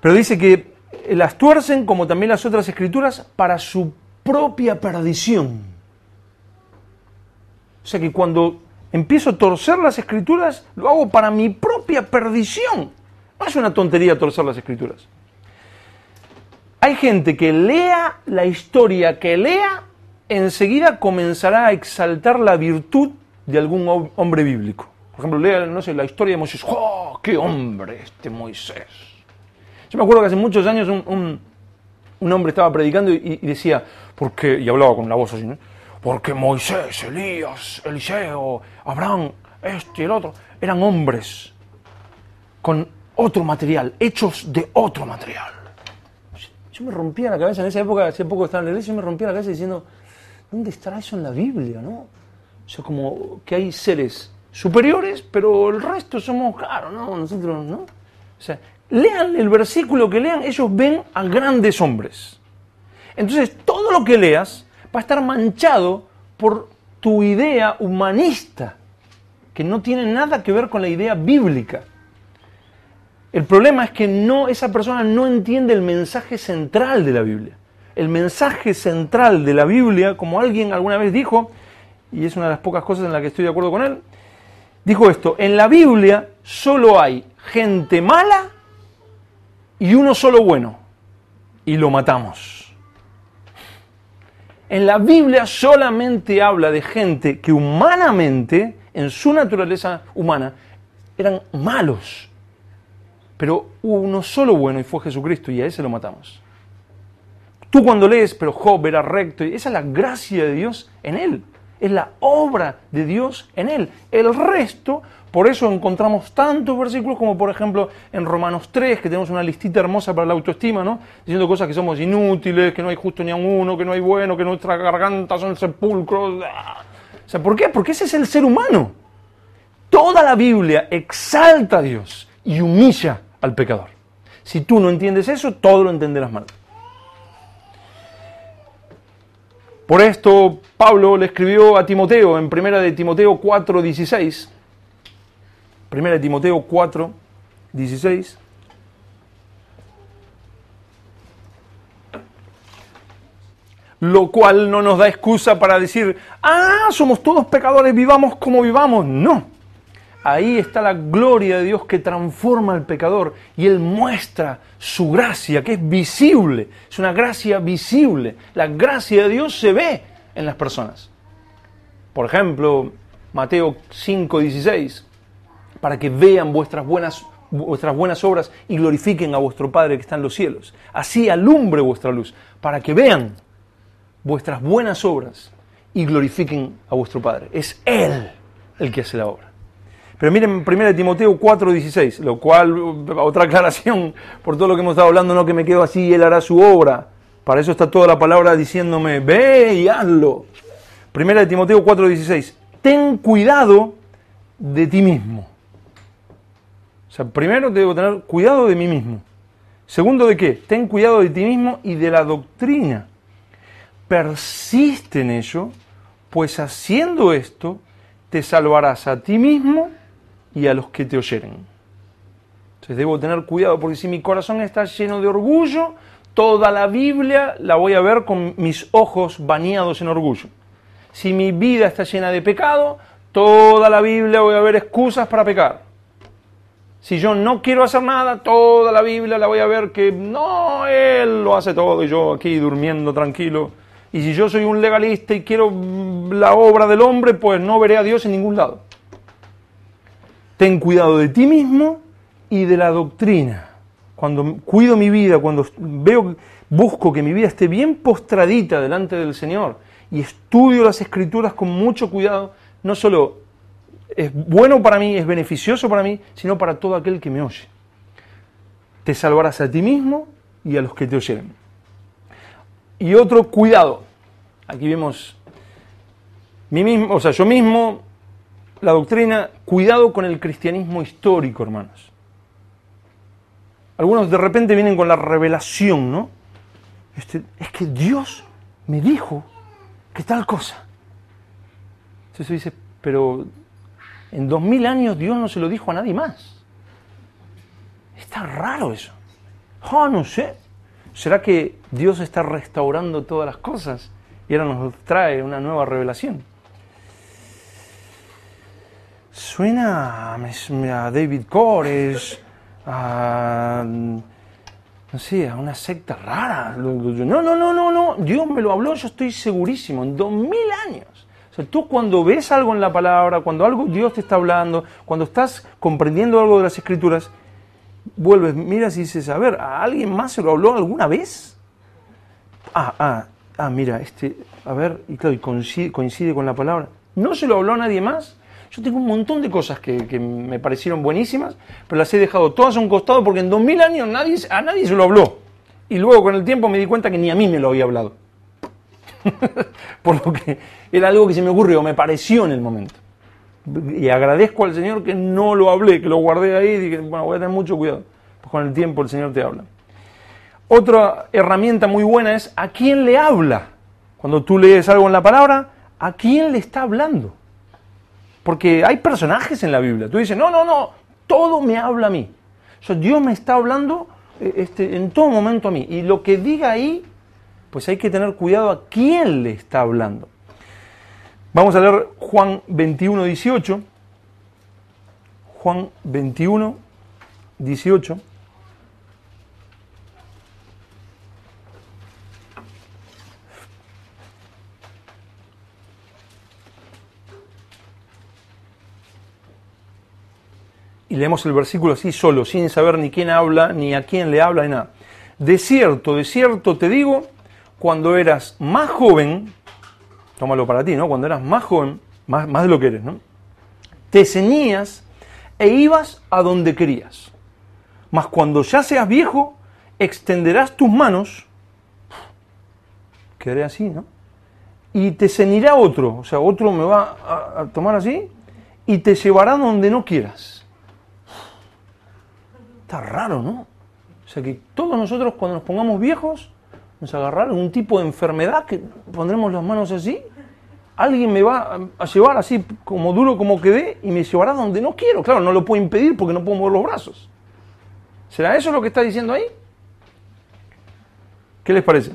Pero dice que las tuercen como también las otras Escrituras para su propia perdición. O sea que cuando empiezo a torcer las Escrituras, lo hago para mi propia perdición. No es una tontería torcer las Escrituras. Hay gente que lea la historia que lea, enseguida comenzará a exaltar la virtud de algún hombre bíblico. Por ejemplo, lea, no sé, la historia de Moisés. ¡Oh, qué hombre este Moisés! Yo me acuerdo que hace muchos años un hombre estaba predicando y decía, y hablaba con la voz así, ¿no? Porque Moisés, Elías, Eliseo, Abraham, este y el otro, eran hombres con otro material, hechos de otro material. Yo me rompía la cabeza en esa época, hace poco estaba en la iglesia, yo me rompía la cabeza diciendo, ¿dónde estará eso en la Biblia, no? O sea, como que hay seres superiores, pero el resto somos, claro, no, nosotros, ¿no? O sea, lean el versículo que lean, ellos ven a grandes hombres. Entonces, todo lo que leas va a estar manchado por tu idea humanista, que no tiene nada que ver con la idea bíblica. El problema es que esa persona no entiende el mensaje central de la Biblia. El mensaje central de la Biblia, como alguien alguna vez dijo, y es una de las pocas cosas en las que estoy de acuerdo con él, dijo esto: en la Biblia solo hay gente mala y uno solo bueno, y lo matamos. En la Biblia solamente habla de gente que humanamente, en su naturaleza humana, eran malos. Pero hubo uno solo bueno y fue Jesucristo, y a ese lo matamos. Tú cuando lees, pero Job era recto, esa es la gracia de Dios en él. Es la obra de Dios en él. El resto, por eso encontramos tantos versículos como por ejemplo en Romanos 3, que tenemos una listita hermosa para la autoestima, ¿no? Diciendo cosas que somos inútiles, que no hay justo ni a uno, que no hay bueno, que nuestra garganta son sepulcros. O sea, ¿por qué? Porque ese es el ser humano. Toda la Biblia exalta a Dios y humilla al pecador. Si tú no entiendes eso, todo lo entenderás mal. Por esto, Pablo le escribió a Timoteo en 1 de Timoteo 4:16. 1 de Timoteo 4:16. Lo cual no nos da excusa para decir, somos todos pecadores, vivamos como vivamos. No. ahí está la gloria de Dios que transforma al pecador y Él muestra su gracia, que es visible, es una gracia visible. La gracia de Dios se ve en las personas. Por ejemplo, Mateo 5:16, para que vean vuestras buenas obras y glorifiquen a vuestro Padre que está en los cielos. Así alumbre vuestra luz, para que vean vuestras buenas obras y glorifiquen a vuestro Padre. Es Él el que hace la obra. Pero miren 1 Timoteo 4:16, lo cual, otra aclaración por todo lo que hemos estado hablando, no que me quedo así, Él hará su obra. Para eso está toda la palabra diciéndome, ve y hazlo. 1 Timoteo 4:16, ten cuidado de ti mismo. O sea, primero debo tener cuidado de mí mismo. Segundo, ¿de qué? Ten cuidado de ti mismo y de la doctrina. Persiste en ello, pues haciendo esto, te salvarás a ti mismo y a los que te oyeren. Entonces debo tener cuidado, porque si mi corazón está lleno de orgullo, toda la Biblia la voy a ver con mis ojos bañados en orgullo. Si mi vida está llena de pecado, toda la Biblia voy a ver excusas para pecar. Si yo no quiero hacer nada, toda la Biblia la voy a ver que no, Él lo hace todo y yo aquí durmiendo tranquilo. Y si yo soy un legalista y quiero la obra del hombre, pues no veré a Dios en ningún lado. Ten cuidado de ti mismo y de la doctrina. Cuando cuido mi vida, cuando busco que mi vida esté bien postradita delante del Señor y estudio las Escrituras con mucho cuidado, no solo es bueno para mí, es beneficioso para mí, sino para todo aquel que me oye. Te salvarás a ti mismo y a los que te oyeren. Y otro cuidado. Aquí vemos yo mismo, la doctrina, cuidado con el cristianismo histórico, hermanos. Algunos de repente vienen con la revelación, ¿no? Es que Dios me dijo que tal cosa. Entonces dice, pero en 2000 años Dios no se lo dijo a nadie más. Está raro eso. No sé. ¿Será que Dios está restaurando todas las cosas y ahora nos trae una nueva revelación? Suena a David Koresh, a una secta rara. No. Dios me lo habló, yo estoy segurísimo, en 2000 años. O sea, tú cuando ves algo en la palabra, cuando algo Dios te está hablando, cuando estás comprendiendo algo de las Escrituras, vuelves, miras y dices, a ver, ¿a alguien más se lo habló alguna vez? Mira, a ver, y claro, coincide con la palabra. ¿No se lo habló a nadie más? Yo tengo un montón de cosas que me parecieron buenísimas, pero las he dejado todas a un costado porque en 2000 años a nadie se lo habló. Y luego con el tiempo me di cuenta que ni a mí me lo había hablado. Por lo que era algo que se me ocurrió, me pareció en el momento. Y agradezco al Señor que no lo hablé, que lo guardé ahí y dije, bueno, voy a tener mucho cuidado. Pues con el tiempo el Señor te habla. Otra herramienta muy buena es ¿a quién le habla? Cuando tú lees algo en la palabra, ¿a quién le está hablando? Porque hay personajes en la Biblia. Tú dices, no, todo me habla a mí. O sea, Dios me está hablando en todo momento a mí. Y lo que diga ahí, pues hay que tener cuidado a quién le está hablando. Vamos a leer Juan 21:18. Juan 21:18. Y leemos el versículo así solo, sin saber ni quién habla, ni a quién le habla, ni nada. De cierto te digo, cuando eras más joven, tómalo para ti, ¿no? Cuando eras más joven, más de lo que eres, ¿no? Te ceñías e ibas a donde querías. Mas cuando ya seas viejo, extenderás tus manos, quedaré así, ¿no? Y te ceñirá otro, o sea, otro me va a tomar así, y te llevará donde no quieras. Está raro, ¿no? O sea que todos nosotros cuando nos pongamos viejos, nos agarrará un tipo de enfermedad que pondremos las manos así, alguien me va a llevar así como duro como quedé y me llevará donde no quiero. Claro, no lo puedo impedir porque no puedo mover los brazos. ¿Será eso lo que está diciendo ahí? ¿Qué les parece?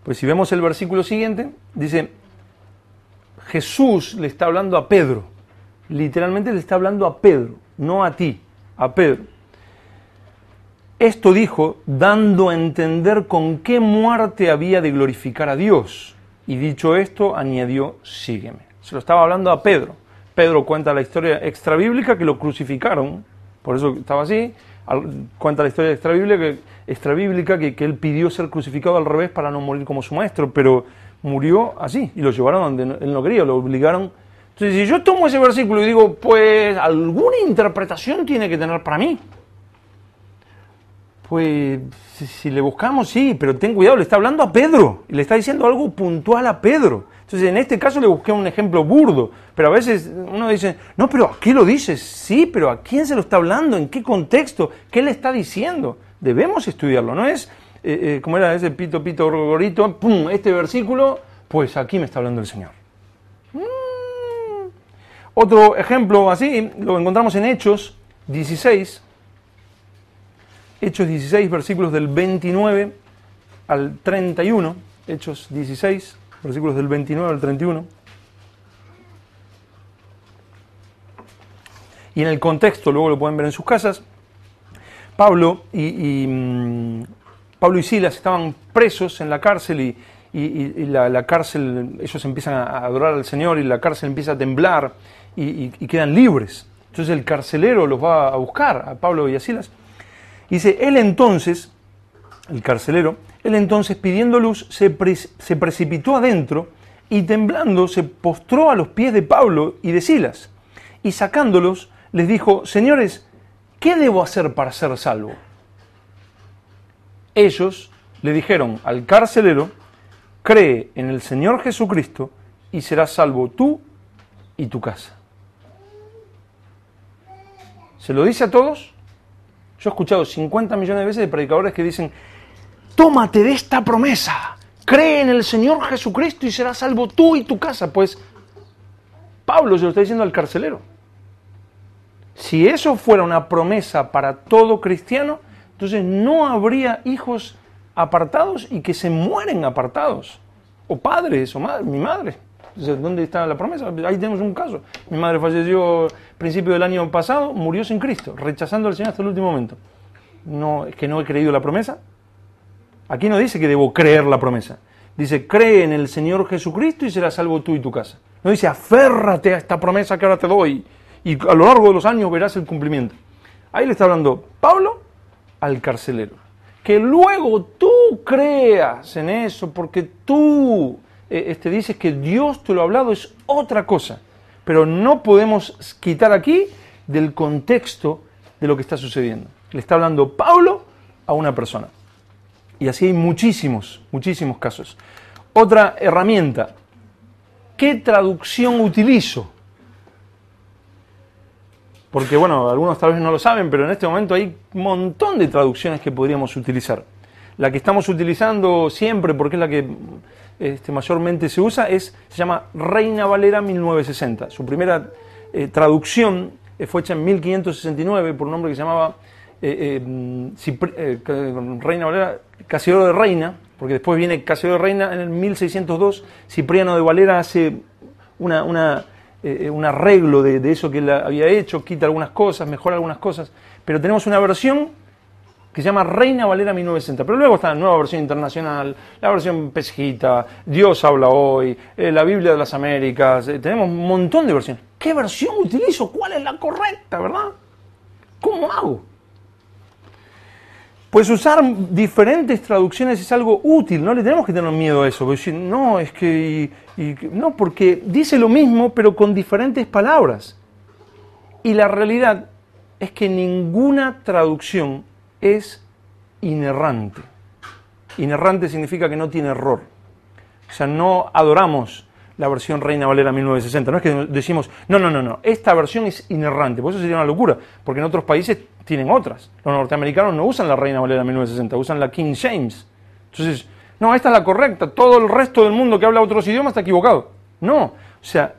Pues si vemos el versículo siguiente, dice, Jesús le está hablando a Pedro. literalmente le está hablando a Pedro, no a ti, a Pedro. Esto dijo, dando a entender con qué muerte había de glorificar a Dios. Y dicho esto, añadió, sígueme. Se lo estaba hablando a Pedro. Pedro cuenta la historia extrabíblica que lo crucificaron, por eso estaba así. Cuenta la historia extrabíblica que él pidió ser crucificado al revés para no morir como su maestro, pero murió así y lo llevaron donde él no quería, lo obligaron. Entonces, si yo tomo ese versículo y digo, pues alguna interpretación tiene que tener para mí. Pues si le buscamos, sí, pero ten cuidado, le está hablando a Pedro y le está diciendo algo puntual a Pedro. Entonces, en este caso le busqué un ejemplo burdo, pero a veces uno dice, no, pero ¿a qué lo dices? Sí, pero ¿a quién se lo está hablando? ¿En qué contexto? ¿Qué le está diciendo? Debemos estudiarlo, no es, como era ese pito, pito, gorito, pum, este versículo, pues aquí me está hablando el Señor. Otro ejemplo así, lo encontramos en Hechos 16, Hechos 16, versículos del 29 al 31, Hechos 16, versículos del 29 al 31. Y en el contexto, luego lo pueden ver en sus casas, Pablo y Silas estaban presos en la cárcel y la cárcel, ellos empiezan a adorar al Señor y la cárcel empieza a temblar y quedan libres. Entonces el carcelero los va a buscar, a Pablo y a Silas. Dice, el carcelero, pidiendo luz, se precipitó adentro y temblando se postró a los pies de Pablo y de Silas. Y sacándolos, les dijo, señores, ¿qué debo hacer para ser salvo? Ellos le dijeron al carcelero, cree en el Señor Jesucristo y serás salvo tú y tu casa. ¿Se lo dice a todos? Yo he escuchado 50 millones de veces de predicadores que dicen, tómate de esta promesa, cree en el Señor Jesucristo y serás salvo tú y tu casa. Pues Pablo se lo está diciendo al carcelero. Si eso fuera una promesa para todo cristiano, entonces no habría hijos apartados y que se mueren apartados, o padres, o mi madre. Entonces, ¿dónde está la promesa? Ahí tenemos un caso. Mi madre falleció a principio del año pasado, murió sin Cristo, rechazando al Señor hasta el último momento. No, es que no he creído la promesa. Aquí no dice que debo creer la promesa. Dice, cree en el Señor Jesucristo y serás salvo tú y tu casa. No dice, aférrate a esta promesa que ahora te doy y a lo largo de los años verás el cumplimiento. Ahí le está hablando Pablo al carcelero. Que luego tú creas en eso, porque tú dices que Dios te lo ha hablado, es otra cosa. Pero no podemos quitar aquí del contexto de lo que está sucediendo. Le está hablando Pablo a una persona. Y así hay muchísimos casos. Otra herramienta. ¿Qué traducción utilizo? Porque, bueno, algunos tal vez no lo saben, pero en este momento hay un montón de traducciones que podríamos utilizar. La que estamos utilizando siempre, porque es la que mayormente se usa, se llama Reina Valera 1960. Su primera traducción fue hecha en 1569 por un hombre que se llamaba Reina Valera, Casiodoro de Reina, porque después viene Casiodoro de Reina en el 1602. Cipriano de Valera hace un arreglo de eso que él había hecho, quita algunas cosas, mejora algunas cosas, pero tenemos una versión que se llama Reina Valera 1960, pero luego está la nueva versión internacional, la versión pesquita, Dios habla hoy, la Biblia de las Américas, tenemos un montón de versiones. ¿Qué versión utilizo? ¿Cuál es la correcta, verdad? ¿Cómo hago? Pues usar diferentes traducciones es algo útil, no le tenemos que tener miedo a eso, decir, no, es que... no, porque dice lo mismo, pero con diferentes palabras. Y la realidad es que ninguna traducción es inerrante. Inerrante significa que no tiene error. O sea, no adoramos la versión Reina Valera 1960. No es que decimos, no, esta versión es inerrante. Por eso sería una locura, porque en otros países tienen otras. Los norteamericanos no usan la Reina Valera 1960, usan la King James. Entonces, no, esta es la correcta. Todo el resto del mundo que habla otros idiomas está equivocado. No, o sea,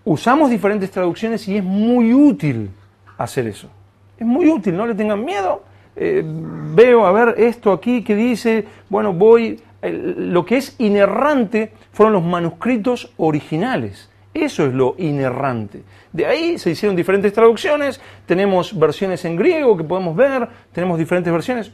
usamos diferentes traducciones y es muy útil hacer eso. Es muy útil, no le tengan miedo. Veo, a ver, esto aquí que dice, bueno, voy... lo que es inerrante fueron los manuscritos originales. Eso es lo inerrante. De ahí se hicieron diferentes traducciones, tenemos versiones en griego que podemos ver, tenemos diferentes versiones.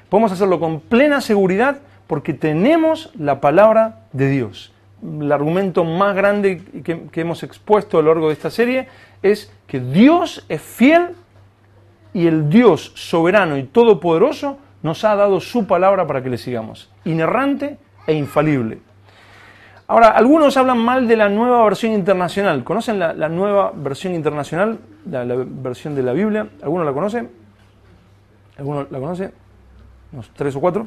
Podemos hacerlo con plena seguridad porque tenemos la palabra de Dios. El argumento más grande que hemos expuesto a lo largo de esta serie es que Dios es fiel y el Dios soberano y todopoderoso nos ha dado su palabra para que le sigamos, inerrante e infalible. Ahora, algunos hablan mal de la nueva versión internacional. ¿Conocen la nueva versión internacional? La versión de la Biblia. ¿Alguno la conoce? ¿Alguno la conoce? Unos 3 o 4.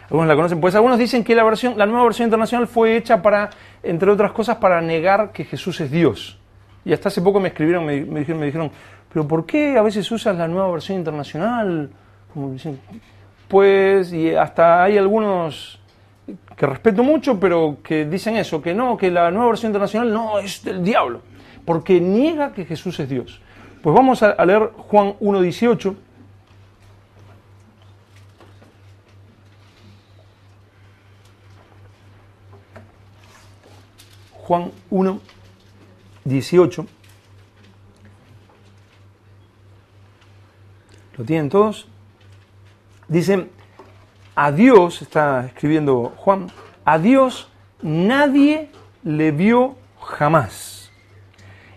Algunos la conocen. Pues algunos dicen que la nueva versión internacional fue hecha para, entre otras cosas, para negar que Jesús es Dios. Y hasta hace poco me escribieron, me dijeron, ¿pero por qué a veces usas la nueva versión internacional? Como dicen, pues, y hasta hay algunos que respeto mucho, pero que dicen eso, que no, que la nueva versión internacional no es del diablo, porque niega que Jesús es Dios. Pues vamos a leer Juan 1:18. Juan 1:18. ¿Lo tienen todos? Dice, a Dios, está escribiendo Juan, a Dios nadie le vio jamás.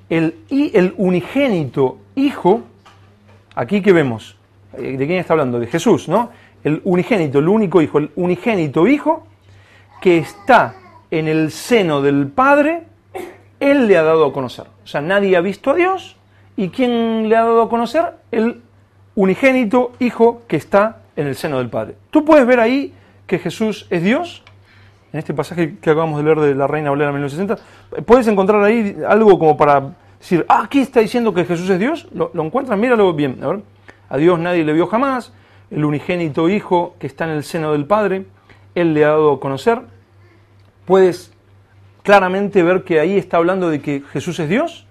El unigénito Hijo, aquí que vemos, ¿de quién está hablando? De Jesús, ¿no? El unigénito, el único Hijo, el unigénito Hijo que está en el seno del Padre, Él le ha dado a conocer. O sea, nadie ha visto a Dios, ¿y quién le ha dado a conocer? El unigénito Hijo que está en el seno del Padre. ¿Tú puedes ver ahí que Jesús es Dios? En este pasaje que acabamos de leer de la Reina Valera 1960, ¿puedes encontrar ahí algo como para decir, aquí está diciendo que Jesús es Dios? ¿Lo encuentras? Míralo bien. A ver. A Dios nadie le vio jamás, el unigénito Hijo que está en el seno del Padre, Él le ha dado a conocer. ¿Puedes claramente ver que ahí está hablando de que Jesús es Dios?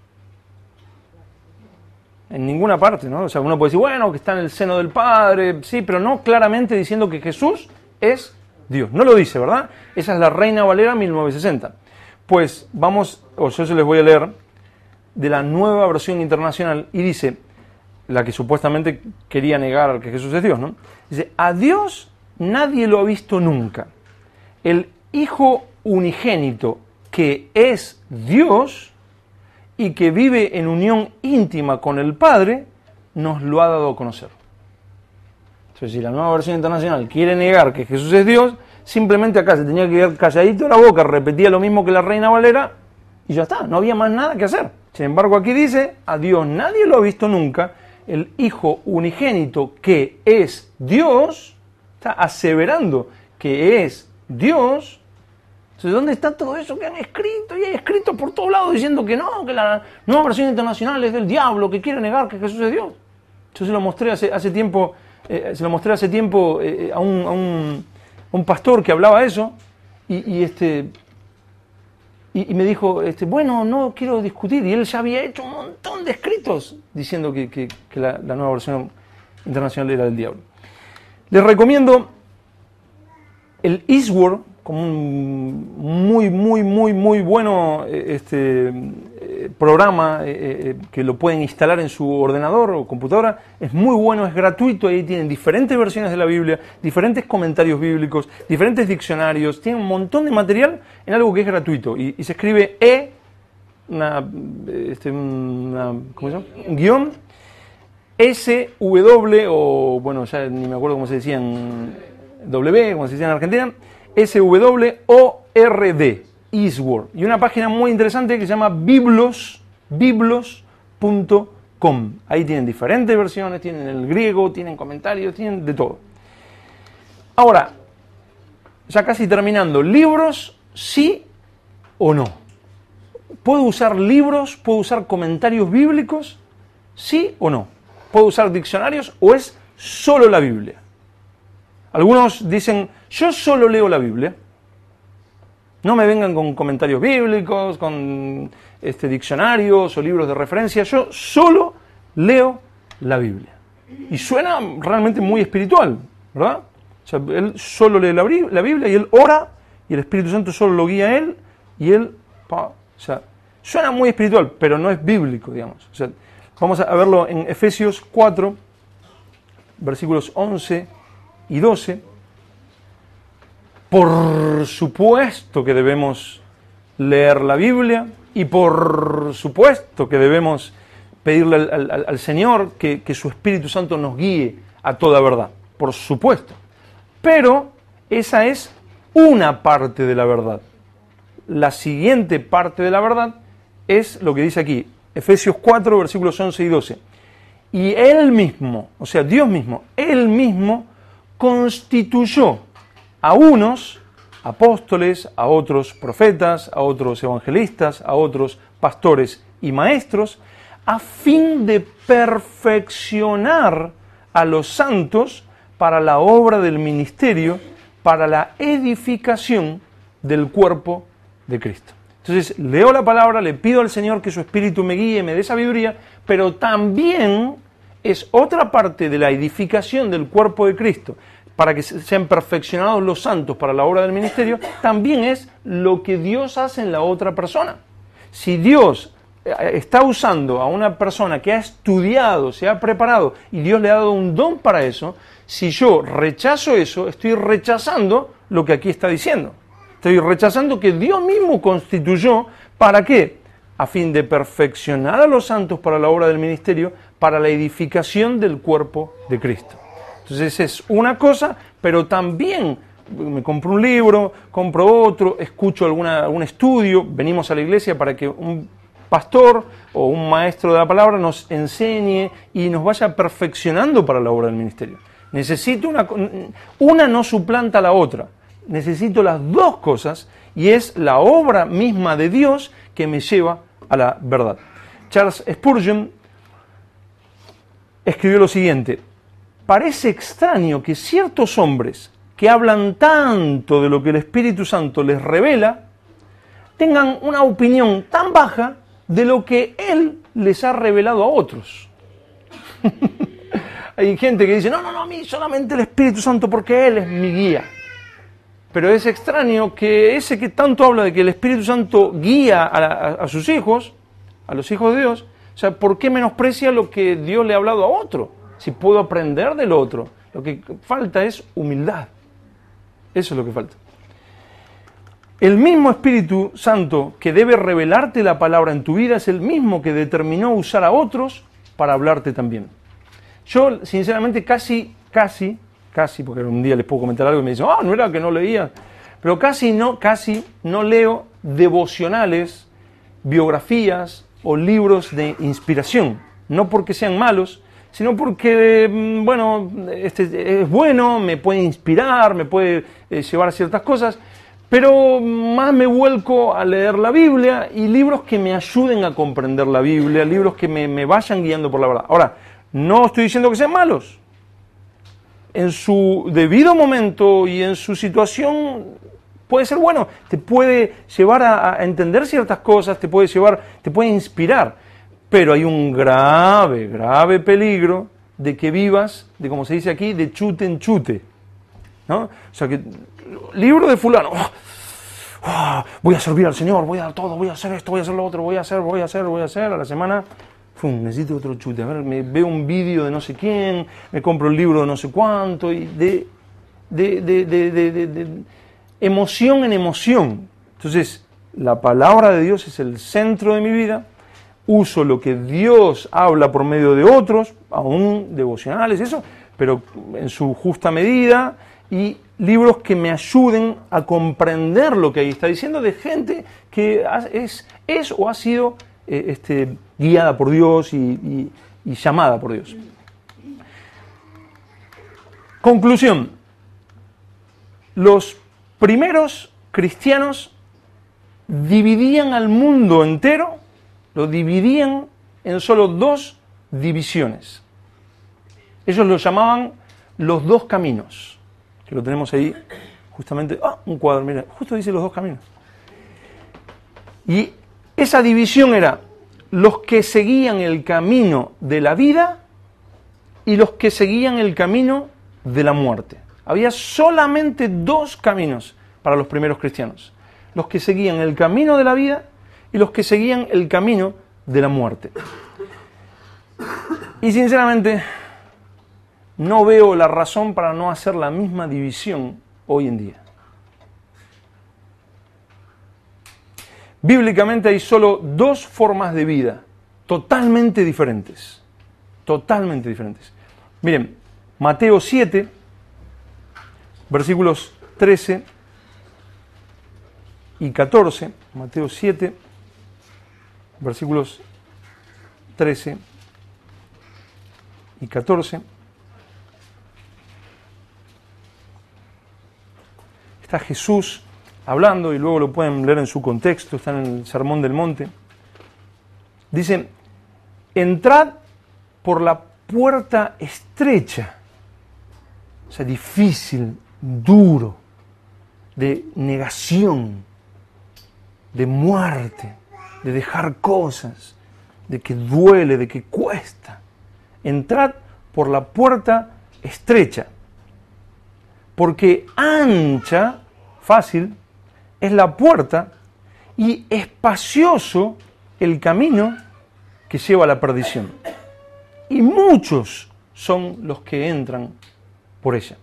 En ninguna parte, ¿no? O sea, uno puede decir, bueno, que está en el seno del Padre, sí, pero no claramente diciendo que Jesús es Dios. No lo dice, ¿verdad? Esa es la Reina Valera 1960. Pues vamos, o yo se les voy a leer de la nueva versión internacional y dice, la que supuestamente quería negar que Jesús es Dios, ¿no? Dice, a Dios nadie lo ha visto nunca. El Hijo unigénito que es Dios y que vive en unión íntima con el Padre, nos lo ha dado a conocer. Entonces, si la nueva versión internacional quiere negar que Jesús es Dios, simplemente acá se tenía que quedar calladito la boca, repetía lo mismo que la Reina Valera, y ya está, no había más nada que hacer. Sin embargo, aquí dice, a Dios nadie lo ha visto nunca, el Hijo unigénito que es Dios, está aseverando que es Dios. Entonces, ¿dónde está todo eso que han escrito? Y hay escrito por todos lados diciendo que no, que la nueva versión internacional es del diablo, que quiere negar que Jesús es Dios. Yo se lo mostré hace tiempo, a un pastor que hablaba eso, y me dijo, bueno, no quiero discutir, y él ya había hecho un montón de escritos diciendo que la nueva versión internacional era del diablo. Les recomiendo el Eastword, como un muy bueno programa que lo pueden instalar en su ordenador o computadora. Es muy bueno, es gratuito, ahí tienen diferentes versiones de la Biblia, diferentes comentarios bíblicos, diferentes diccionarios, tienen un montón de material en algo que es gratuito y se escribe ¿cómo se llama? Un guión SW, o bueno, ya ni me acuerdo cómo se decía en W, como se decía en Argentina, SWORD, Eastword, y una página muy interesante que se llama biblos.com. Ahí tienen diferentes versiones, tienen el griego, tienen comentarios, tienen de todo. Ahora, ya casi terminando, libros, sí o no. ¿Puedo usar libros? ¿Puedo usar comentarios bíblicos? ¿Sí o no? ¿Puedo usar diccionarios o es solo la Biblia? Algunos dicen, yo solo leo la Biblia. No me vengan con comentarios bíblicos, con diccionarios o libros de referencia. Yo solo leo la Biblia. Y suena realmente muy espiritual, ¿verdad? O sea, él solo lee la Biblia y él ora y el Espíritu Santo solo lo guía a él y él O sea, suena muy espiritual, pero no es bíblico, digamos. O sea, vamos a verlo en Efesios 4, versículos 11 y 12. Por supuesto que debemos leer la Biblia y por supuesto que debemos pedirle al Señor que su Espíritu Santo nos guíe a toda verdad. Por supuesto. Pero esa es una parte de la verdad. La siguiente parte de la verdad es lo que dice aquí, Efesios 4, versículos 11 y 12. Y Él mismo, o sea, Dios mismo, Él mismo constituyó a unos apóstoles, a otros profetas, a otros evangelistas, a otros pastores y maestros, a fin de perfeccionar a los santos para la obra del ministerio, para la edificación del cuerpo de Cristo. Entonces, leo la palabra, le pido al Señor que su Espíritu me guíe, me dé sabiduría, pero también es otra parte de la edificación del cuerpo de Cristo, para que sean perfeccionados los santos para la obra del ministerio, también es lo que Dios hace en la otra persona. Si Dios está usando a una persona que ha estudiado, se ha preparado, y Dios le ha dado un don para eso, si yo rechazo eso, estoy rechazando lo que aquí está diciendo. Estoy rechazando que Dios mismo constituyó, ¿para qué? A fin de perfeccionar a los santos para la obra del ministerio, para la edificación del cuerpo de Cristo. Entonces es una cosa, pero también me compro un libro, compro otro, escucho algún estudio, venimos a la iglesia para que un pastor o un maestro de la palabra nos enseñe y nos vaya perfeccionando para la obra del ministerio. Necesito una no suplanta a la otra. Necesito las dos cosas y es la obra misma de Dios que me lleva a la verdad. Charles Spurgeon escribió lo siguiente: parece extraño que ciertos hombres que hablan tanto de lo que el Espíritu Santo les revela tengan una opinión tan baja de lo que Él les ha revelado a otros. Hay gente que dice, no, a mí solamente el Espíritu Santo porque Él es mi guía. Pero es extraño que ese que tanto habla de que el Espíritu Santo guía a sus hijos, a los hijos de Dios, o sea, ¿por qué menosprecia lo que Dios le ha hablado a otro? Si puedo aprender del otro. Lo que falta es humildad. Eso es lo que falta. El mismo Espíritu Santo que debe revelarte la palabra en tu vida es el mismo que determinó usar a otros para hablarte también. Yo, sinceramente, casi, porque un día les puedo comentar algo y me dicen, no era que no leía, pero casi no leo devocionales, biografías o libros de inspiración. No porque sean malos, sino porque, es bueno, me puede inspirar, me puede llevar a ciertas cosas, pero más me vuelco a leer la Biblia y libros que me ayuden a comprender la Biblia, libros que me vayan guiando por la verdad. Ahora, no estoy diciendo que sean malos. En su debido momento y en su situación puede ser bueno, te puede llevar a entender ciertas cosas, te puede inspirar, pero hay un grave peligro de que vivas, de como se dice aquí, de chute en chute, ¿no? O sea que, libro de fulano, voy a servir al Señor, voy a dar todo, voy a hacer esto, voy a hacer lo otro, voy a hacer, a la semana, necesito otro chute, a ver, me veo un vídeo de no sé quién, me compro el libro de no sé cuánto, y de emoción en emoción. Entonces, la palabra de Dios es el centro de mi vida, uso lo que Dios habla por medio de otros, aún devocionales, eso, pero en su justa medida, y libros que me ayuden a comprender lo que ahí está diciendo de gente que es o ha sido guiada por Dios y llamada por Dios. Conclusión. Los primeros cristianos dividían al mundo entero, lo dividían en solo dos divisiones. Ellos lo llamaban los dos caminos, que lo tenemos ahí justamente, un cuadro, mira, justo dice los dos caminos. Y esa división era los que seguían el camino de la vida y los que seguían el camino de la muerte. Había solamente dos caminos para los primeros cristianos. Los que seguían el camino de la vida y los que seguían el camino de la muerte. Y sinceramente, no veo la razón para no hacer la misma división hoy en día. Bíblicamente hay solo dos formas de vida, totalmente diferentes. Totalmente diferentes. Miren, Mateo 7, versículos 13 y 14. Mateo 7, versículos 13 y 14. Está Jesús hablando, y luego lo pueden leer en su contexto, está en el Sermón del Monte. Dice, entrad por la puerta estrecha, o sea, difícil, duro, de negación, de muerte, de dejar cosas, de que duele, de que cuesta. Entrad por la puerta estrecha, porque ancha, fácil, es la puerta y espacioso el camino que lleva a la perdición. Y muchos son los que entran por ella.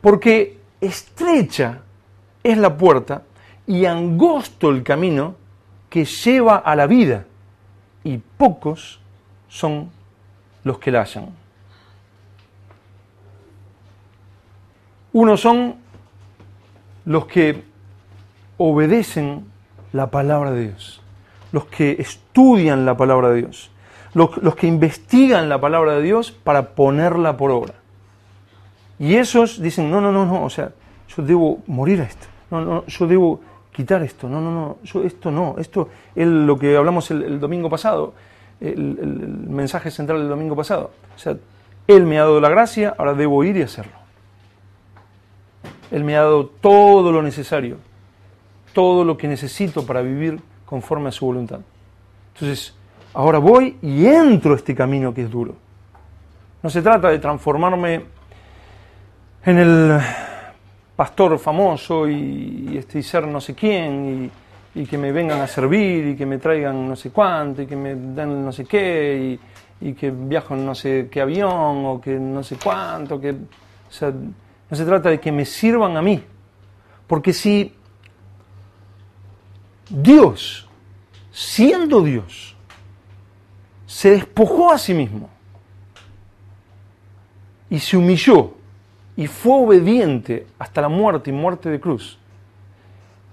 Porque estrecha es la puerta y angosto el camino que lleva a la vida, y pocos son los que la hallan. Unos son los que obedecen la palabra de Dios, los que estudian la palabra de Dios, los que investigan la palabra de Dios para ponerla por obra. Y esos dicen, no, o sea, yo debo morir a esto, no, yo debo quitar esto, no, yo esto es lo que hablamos el domingo pasado, el mensaje central del domingo pasado. O sea, Él me ha dado la gracia, ahora debo ir y hacerlo. Él me ha dado todo lo necesario, todo lo que necesito para vivir conforme a su voluntad. Entonces, ahora voy y entro a este camino que es duro. No se trata de transformarme en el pastor famoso y ser no sé quién, y que me vengan a servir, y que me traigan no sé cuánto, y que me den no sé qué, y que viajo en no sé qué avión, o que no sé cuánto, o sea, no se trata de que me sirvan a mí. Porque si Dios, siendo Dios, se despojó a sí mismo y se humilló y fue obediente hasta la muerte y muerte de cruz.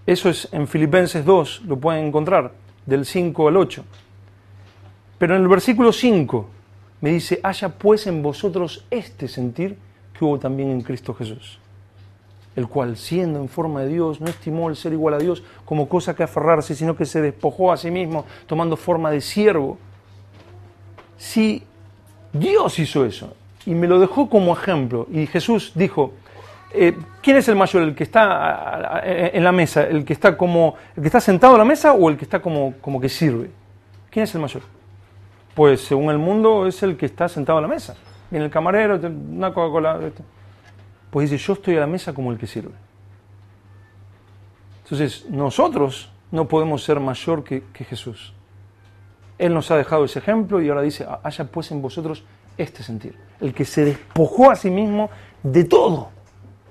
Eso es en Filipenses 2, lo pueden encontrar, del 5 al 8. Pero en el versículo 5 me dice, haya pues en vosotros este sentir que hubo también en Cristo Jesús, el cual, siendo en forma de Dios, no estimó el ser igual a Dios como cosa que aferrarse, sino que se despojó a sí mismo, tomando forma de siervo. Si Dios hizo eso y me lo dejó como ejemplo, y Jesús dijo, ¿quién es el mayor? ¿El que está en la mesa? ¿El que está sentado a la mesa o el que está como que sirve? ¿Quién es el mayor? Pues según el mundo es el que está sentado a la mesa. Viene el camarero, una Coca-Cola. Pues dice, yo estoy a la mesa como el que sirve. Entonces, nosotros no podemos ser mayor que Jesús. Él nos ha dejado ese ejemplo y ahora dice, haya pues en vosotros este sentir. El que se despojó a sí mismo de todo,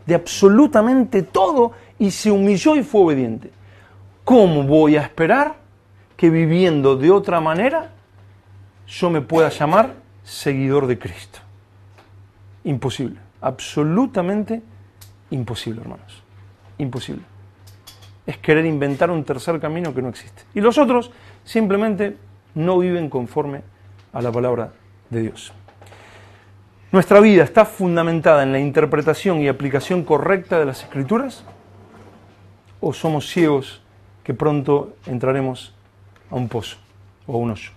de absolutamente todo, y se humilló y fue obediente. ¿Cómo voy a esperar que viviendo de otra manera yo me pueda llamar seguidor de Cristo? Imposible, absolutamente imposible, hermanos, imposible. Es querer inventar un tercer camino que no existe. Y los otros simplemente no viven conforme a la palabra de Dios. ¿Nuestra vida está fundamentada en la interpretación y aplicación correcta de las Escrituras? ¿O somos ciegos que pronto entraremos a un pozo o a un hoyo?